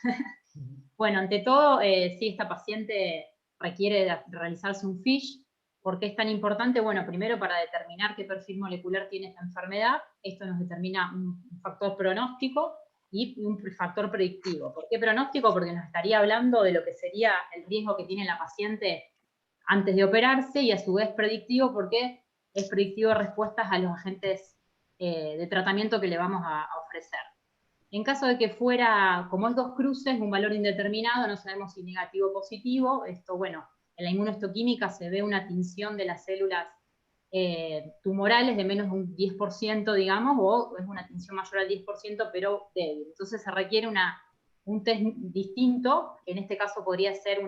Bueno, ante todo, sí, esta paciente requiere realizarse un FISH. ¿Por qué es tan importante? Bueno, primero para determinar qué perfil molecular tiene esta enfermedad. Esto nos determina un factor pronóstico y un factor predictivo. ¿Por qué pronóstico? Porque nos estaría hablando de lo que sería el riesgo que tiene la paciente antes de operarse, y a su vez predictivo porque es predictivo de respuestas a los agentes de tratamiento que le vamos a ofrecer. En caso de que fuera, como es 2 cruces, un valor indeterminado, no sabemos si negativo o positivo, esto, bueno, en la inmunohistoquímica se ve una tinción de las células tumorales de menos de un 10%, digamos, o es una tinción mayor al 10%, pero débil. Entonces se requiere un test distinto, que en este caso podría ser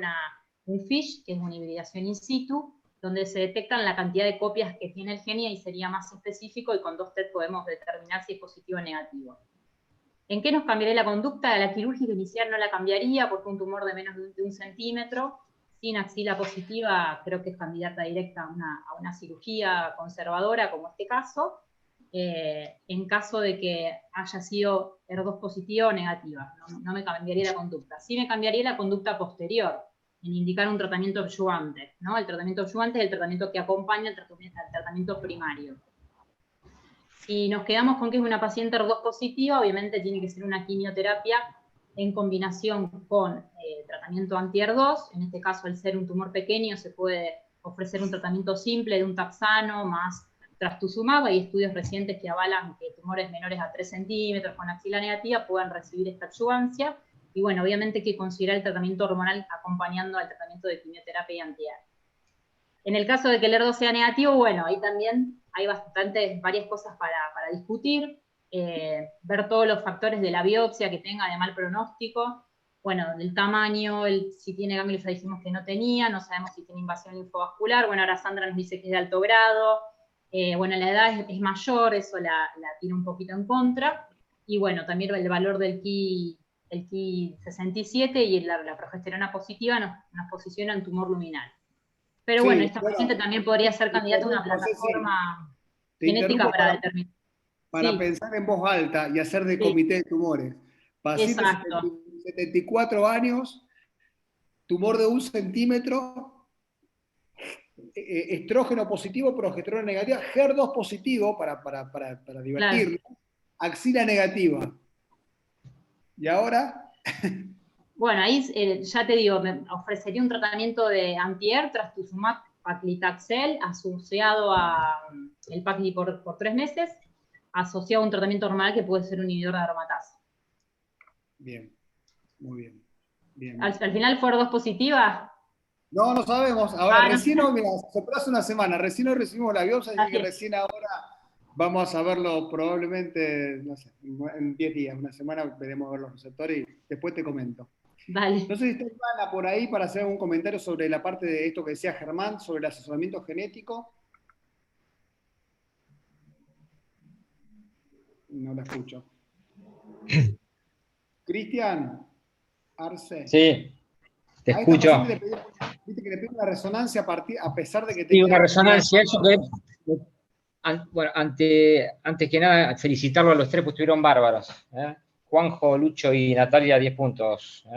un FISH, que es una hibridación in situ, donde se detectan la cantidad de copias que tiene el gen y ahí sería más específico, y con 2 test podemos determinar si es positivo o negativo. ¿En qué nos cambiaría la conducta? La quirúrgica inicial no la cambiaría, porque un tumor de menos de 1 centímetro, sin axila positiva, creo que es candidata directa a una cirugía conservadora, como este caso, en caso de que haya sido HER2 positiva o negativa. No me cambiaría la conducta. Sí me cambiaría la conducta posterior, en indicar un tratamiento adyuvante, ¿no? El tratamiento adyuvante es el tratamiento que acompaña al tratamiento primario. Si nos quedamos con que es una paciente HER2 positiva, obviamente tiene que ser una quimioterapia en combinación con tratamiento anti-HER2. En este caso, al ser un tumor pequeño, se puede ofrecer un tratamiento simple de un taxano más trastuzumab. Hay estudios recientes que avalan que tumores menores a 3 centímetros con axila negativa puedan recibir esta adyuvancia. Y bueno, obviamente hay que considerar el tratamiento hormonal acompañando al tratamiento de quimioterapia y anti-HER2. En el caso de que el HER2 sea negativo, bueno, ahí también hay varias cosas para discutir, ver todos los factores de la biopsia que tenga de mal pronóstico, bueno, del tamaño, si tiene ganglios ya dijimos que no tenía, no sabemos si tiene invasión linfovascular, bueno, ahora Sandra nos dice que es de alto grado, bueno, la edad es mayor, eso la tira un poquito en contra, y bueno, también el valor del Ki 67 y la progesterona positiva nos posiciona en tumor luminal. Pero Sí, bueno, esta paciente también podría ser candidata a una plataforma genética para determinar. Para pensar en voz alta y hacer de comité de tumores. Paciente de 74 años, tumor de 1 centímetro, estrógeno positivo, progesterona negativa, HER2 positivo, para divertirnos, claro. Axila negativa. ¿Y ahora? Bueno, ahí ya te digo, me ofrecería un tratamiento de anti-HER, trastuzumab, paclitaxel, asociado a el pacli por 3 meses, asociado a un tratamiento hormonal que puede ser un inhibidor de aromatasa. Bien, muy bien. ¿Al final fue HER2 positiva? No, no sabemos. Ahora, recién hoy, mira, hace una semana, recién hoy recibimos la biopsia, así que recién ahora vamos a saberlo probablemente, no sé, en 10 días, una semana veremos ver los receptores y después te comento. Vale. No sé si está Ivana por ahí para hacer un comentario sobre la parte de esto que decía Germán, sobre el asesoramiento genético. No la escucho. Cristian, Arce. Sí, te escucho. Viste que le pide una resonancia a pesar de que tenía... Sí, una resonancia, eso que... Bueno, antes que nada, felicitarlo a los 3, pues estuvieron bárbaros. Juanjo, Lucho y Natalia, 10 puntos.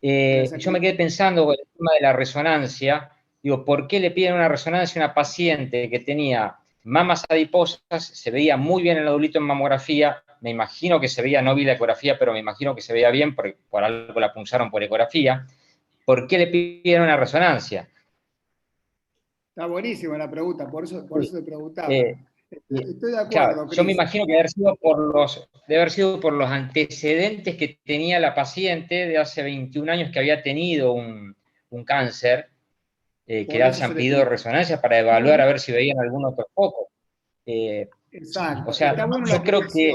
Yo me quedé pensando con el tema de la resonancia, digo, ¿por qué le piden una resonancia a una paciente que tenía mamas adiposas, se veía muy bien el nodulito en mamografía, me imagino que se veía, no vi la ecografía, pero me imagino que se veía bien, porque por algo la punzaron por ecografía? ¿Por qué le pidieron una resonancia? Está buenísima la pregunta, por eso te preguntaba. Estoy de acuerdo, claro, yo me imagino que debe haber sido por los antecedentes que tenía la paciente de hace 21 años que había tenido un cáncer, que le han pedido resonancia para evaluar a ver si veían algún otro foco. Exacto. O sea, yo creo que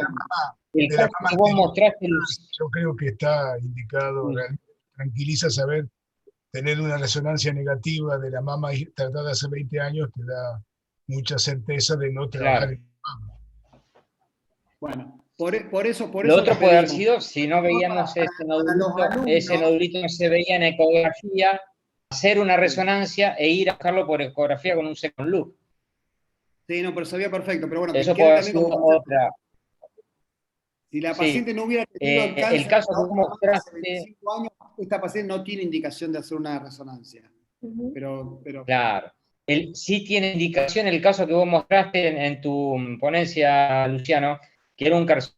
el caso que vos mostraste... Yo creo que está indicado, tranquiliza saber, tener una resonancia negativa de la mama tratada hace 20 años te da mucha certeza de no trabajar en la mama. Bueno, por eso Lo otro la puede haber pedimos. sido, si no veíamos ese nodulito no se veía en ecografía, hacer una resonancia e ir a buscarlo por ecografía con un second look. Sí, no, pero sabía perfecto. Pero bueno, que Eso quede puede haber también sido como otra. si la Sí. paciente no hubiera tenido el cáncer El caso que vos hace mostraste, 25 años, esta paciente no tiene indicación de hacer una resonancia. Pero claro. Sí tiene indicación el caso que vos mostraste en tu ponencia, Luciano, que era un carcinoma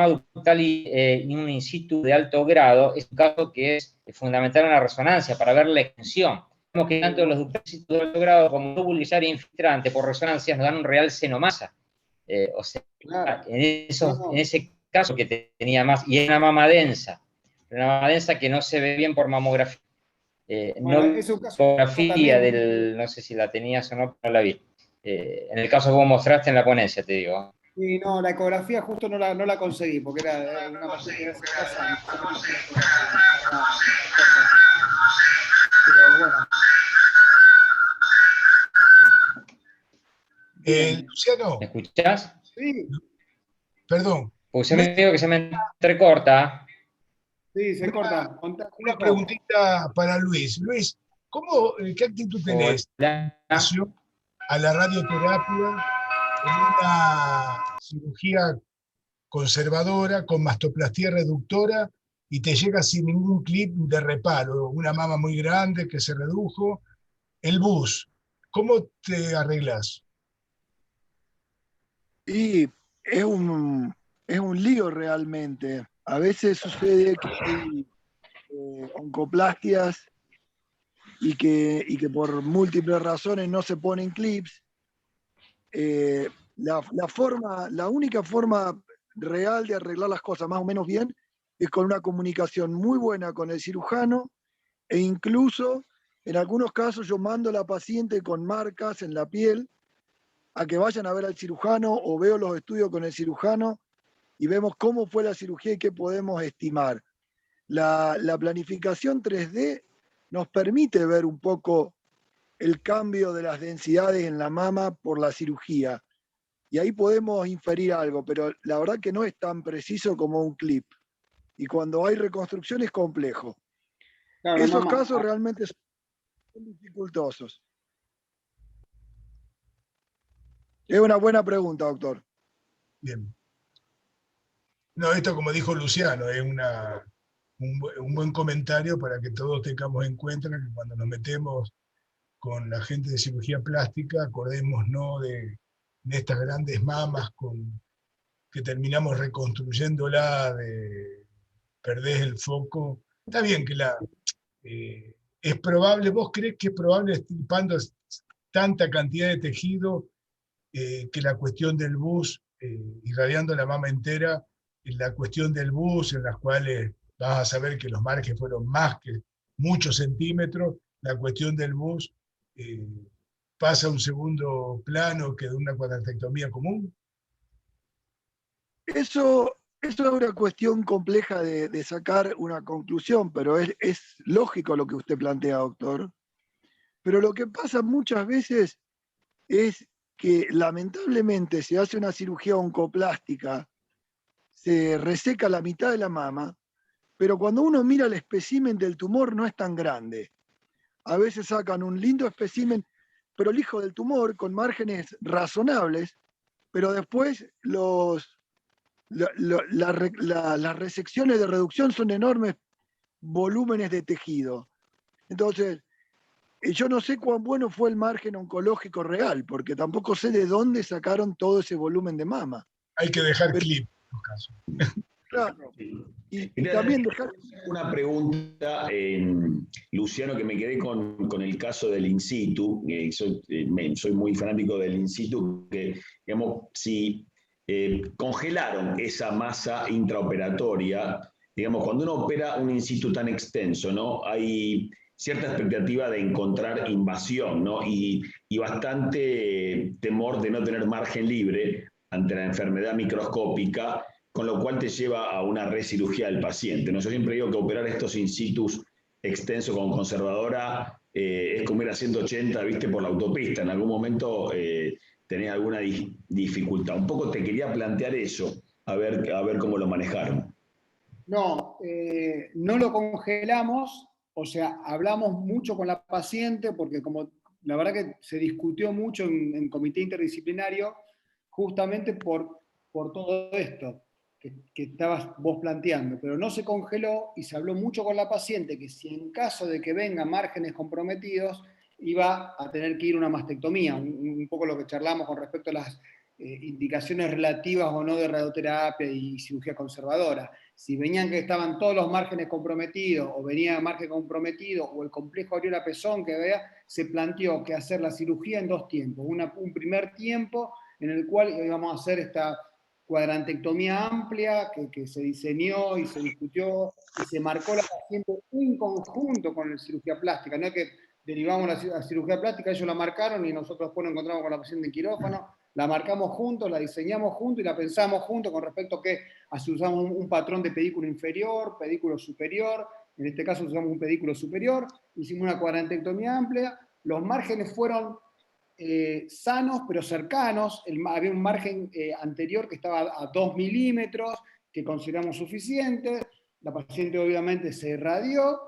ductal y un in situ de alto grado. Es un caso que es fundamental una resonancia para ver la extensión. Vemos que tanto los ductales in situ de alto grado como tubulizar e infiltrante por resonancias nos dan un real senomasa. O sea, claro. en ese caso que tenía más, y es una mama densa que no se ve bien por mamografía. Bueno, no es un caso mamografía también. no sé si la tenías o no, pero la vi. En el caso que vos mostraste en la ponencia, te digo. Sí, no, la ecografía justo no la conseguí, porque era una paciente que era exitosa y yo no quise la ecografía, pero bueno. Luciano. ¿Me escuchás? Sí. Perdón. Pues se me digo que se me entrecorta. Sí, se corta. Una preguntita para Luis. Luis, ¿qué actitud tenés a la radioterapia en una cirugía conservadora con mastoplastía reductora y te llega sin ningún clip de reparo, una mama muy grande que se redujo, el bus? ¿Cómo te arreglas? Y es un lío realmente. A veces sucede que hay oncoplastias y que por múltiples razones no se ponen clips. La única forma real de arreglar las cosas más o menos bien es con una comunicación muy buena con el cirujano, e incluso en algunos casos yo mando a la paciente con marcas en la piel a que vayan a ver al cirujano, o veo los estudios con el cirujano y vemos cómo fue la cirugía y qué podemos estimar. La planificación 3D nos permite ver un poco el cambio de las densidades en la mama por la cirugía. Y ahí podemos inferir algo, pero la verdad que no es tan preciso como un clip. Y cuando hay reconstrucción es complejo. Claro, Esos casos realmente son dificultosos. Es una buena pregunta, doctor. Bien. No, esto como dijo Luciano, es un buen comentario para que todos tengamos en cuenta que cuando nos metemos con la gente de cirugía plástica, acordémonos de estas grandes mamas que terminamos reconstruyéndola, perdés el foco. Está bien que es probable, ¿vos crees que es probable, estirpando tanta cantidad de tejido, que la cuestión del bus, irradiando la mama entera, en la cuestión del bus, en las cuales vas a saber que los márgenes fueron más que muchos centímetros, la cuestión del bus pasa a un segundo plano que de una cuadrantectomía común? Eso es una cuestión compleja de sacar una conclusión, pero es lógico lo que usted plantea, doctor. Pero lo que pasa muchas veces es que lamentablemente se hace una cirugía oncoplástica, se reseca la mitad de la mama, pero cuando uno mira el espécimen del tumor no es tan grande. A veces sacan un lindo espécimen prolijo del tumor con márgenes razonables, pero después las resecciones de reducción son enormes volúmenes de tejido. Entonces, yo no sé cuán bueno fue el margen oncológico real, porque tampoco sé de dónde sacaron todo ese volumen de mama. Hay que dejar clip en los casos. Claro. Y también dejar... Una pregunta, Luciano, que me quedé con el caso del in situ. Soy muy fanático del in situ, que, digamos, si congelaron esa masa intraoperatoria, digamos, cuando uno opera un in situ tan extenso, ¿no? Hay cierta expectativa de encontrar invasión, ¿no? Y bastante temor de no tener margen libre ante la enfermedad microscópica, con lo cual te lleva a una recirugía del paciente, ¿no? Yo siempre digo que operar estos in situ extensos con conservadora es como ir a 180, viste, por la autopista. En algún momento tenés alguna dificultad. Un poco te quería plantear eso, a ver cómo lo manejaron. No, no lo congelamos, o sea, hablamos mucho con la paciente porque como la verdad que se discutió mucho en comité interdisciplinario justamente por todo esto que estabas vos planteando, pero no se congeló y se habló mucho con la paciente que si en caso de que vengan márgenes comprometidos iba a tener que ir a una mastectomía, un poco lo que charlamos con respecto a las indicaciones relativas o no de radioterapia y cirugía conservadora. Si venían que estaban todos los márgenes comprometidos, o venía margen comprometido, o el complejo areola-pezón que vea, se planteó que hacer la cirugía en 2 tiempos. Un primer tiempo en el cual íbamos a hacer esta cuadrantectomía amplia que se diseñó y se discutió y se marcó la paciente en conjunto con la cirugía plástica. No es que derivamos la cirugía plástica, ellos la marcaron y nosotros después nos encontramos con la paciente en quirófano, la marcamos juntos, la diseñamos juntos y la pensamos juntos con respecto a que así usamos un patrón de pedículo inferior, pedículo superior, en este caso usamos un pedículo superior, hicimos una cuadrantectomía amplia, los márgenes fueron sanos pero cercanos, había un margen anterior que estaba a 2 milímetros, que consideramos suficiente, la paciente obviamente se irradió,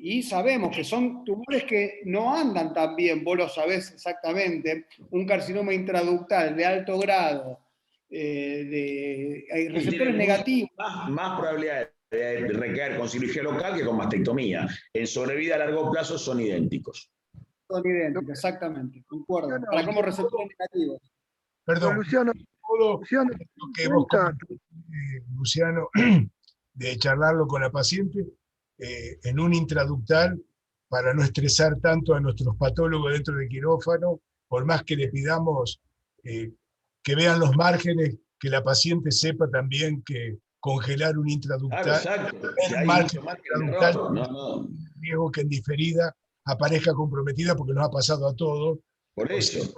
y sabemos que son tumores que no andan tan bien, vos lo sabés exactamente, un carcinoma intraductal de alto grado, hay receptores negativos. Más probabilidad de recaer con cirugía local que con mastectomía. En sobrevida a largo plazo son idénticos. Son idénticos, exactamente, concuerdo. Para como receptores negativos. Perdón, Luciano, lo que vos comentaste, Luciano, de charlarlo con la paciente, en un intraductal, para no estresar tanto a nuestros patólogos dentro del quirófano, por más que le pidamos que vean los márgenes, que la paciente sepa también que congelar un intraductal, exacto. Si hay margen intraductal, riesgo que en diferida aparezca comprometida porque nos ha pasado a todos. Por eso.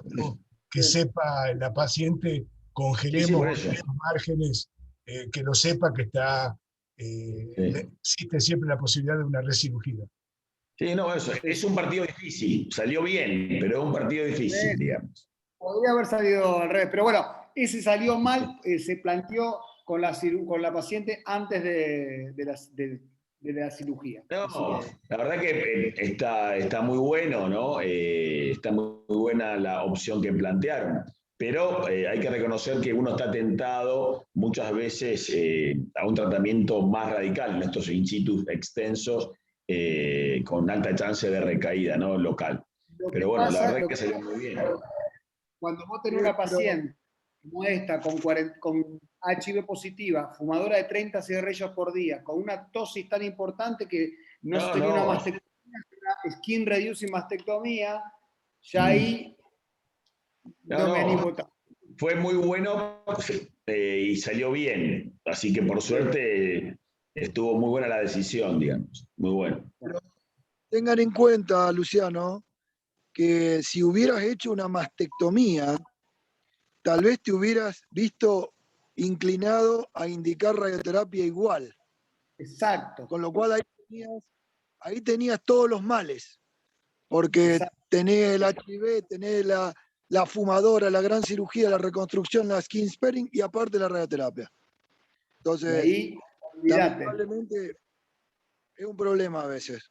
Que sepa la paciente, congelemos los márgenes, que lo sepa que está... existe siempre la posibilidad de una recirugía. Sí, no, eso es un partido difícil. Salió bien, pero es un partido difícil, digamos. Podría haber salido al revés, pero bueno, ese salió mal, se planteó con la paciente antes de la cirugía. No, la verdad que está muy bueno, ¿no? Está muy buena la opción que plantearon. Pero hay que reconocer que uno está tentado muchas veces a un tratamiento más radical en estos in situ extensos con alta chance de recaída, ¿no? Local. Pero bueno, la verdad es que salió muy bien. Cuando vos tenés una paciente como esta, con HIV positiva, fumadora de 30 cigarrillos por día, con una tosis tan importante que no sería una mastectomía, una skin reducing mastectomía, ya ahí... No me animo tanto. Fue muy bueno y salió bien. Así que por suerte estuvo muy buena la decisión, digamos. Muy bueno. Pero tengan en cuenta, Luciano, que si hubieras hecho una mastectomía, tal vez te hubieras visto inclinado a indicar radioterapia igual. Exacto. Con lo cual ahí tenías todos los males. Porque tenés el HIV, tenés la fumadora, la gran cirugía, la reconstrucción, la skin sparing y aparte la radioterapia. Entonces, ahí, lamentablemente es un problema a veces.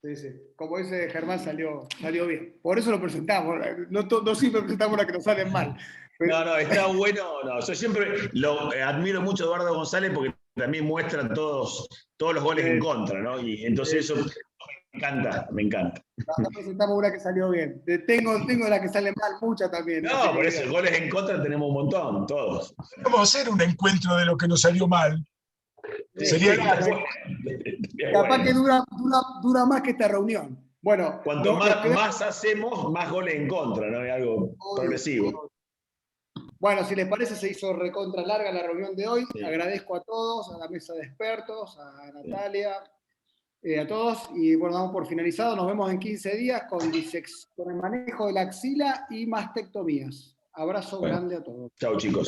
Sí. Como dice Germán, salió bien. Por eso lo presentamos. No siempre presentamos las que nos salen mal. Pero... No, está bueno. No. Yo siempre lo admiro mucho a Eduardo González porque también muestra todos los goles en contra, ¿no? Y entonces eso me encanta. No presentamos una que salió bien. Tengo de las que salen mal, muchas también. No, por eso, goles en contra tenemos un montón, todos. Vamos a hacer un encuentro de lo que nos salió mal. Sería capaz que dura más que esta reunión. Bueno, cuanto más hacemos, más goles en contra, ¿no? Es algo progresivo. Bueno, si les parece, se hizo recontra larga la reunión de hoy. Sí. Agradezco a todos, a la mesa de expertos, a Natalia, a todos. Y bueno, damos por finalizado. Nos vemos en 15 días con el manejo de la axila y mastectomías. Abrazo grande a todos. Chao, chicos.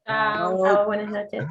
Chao, buenas noches.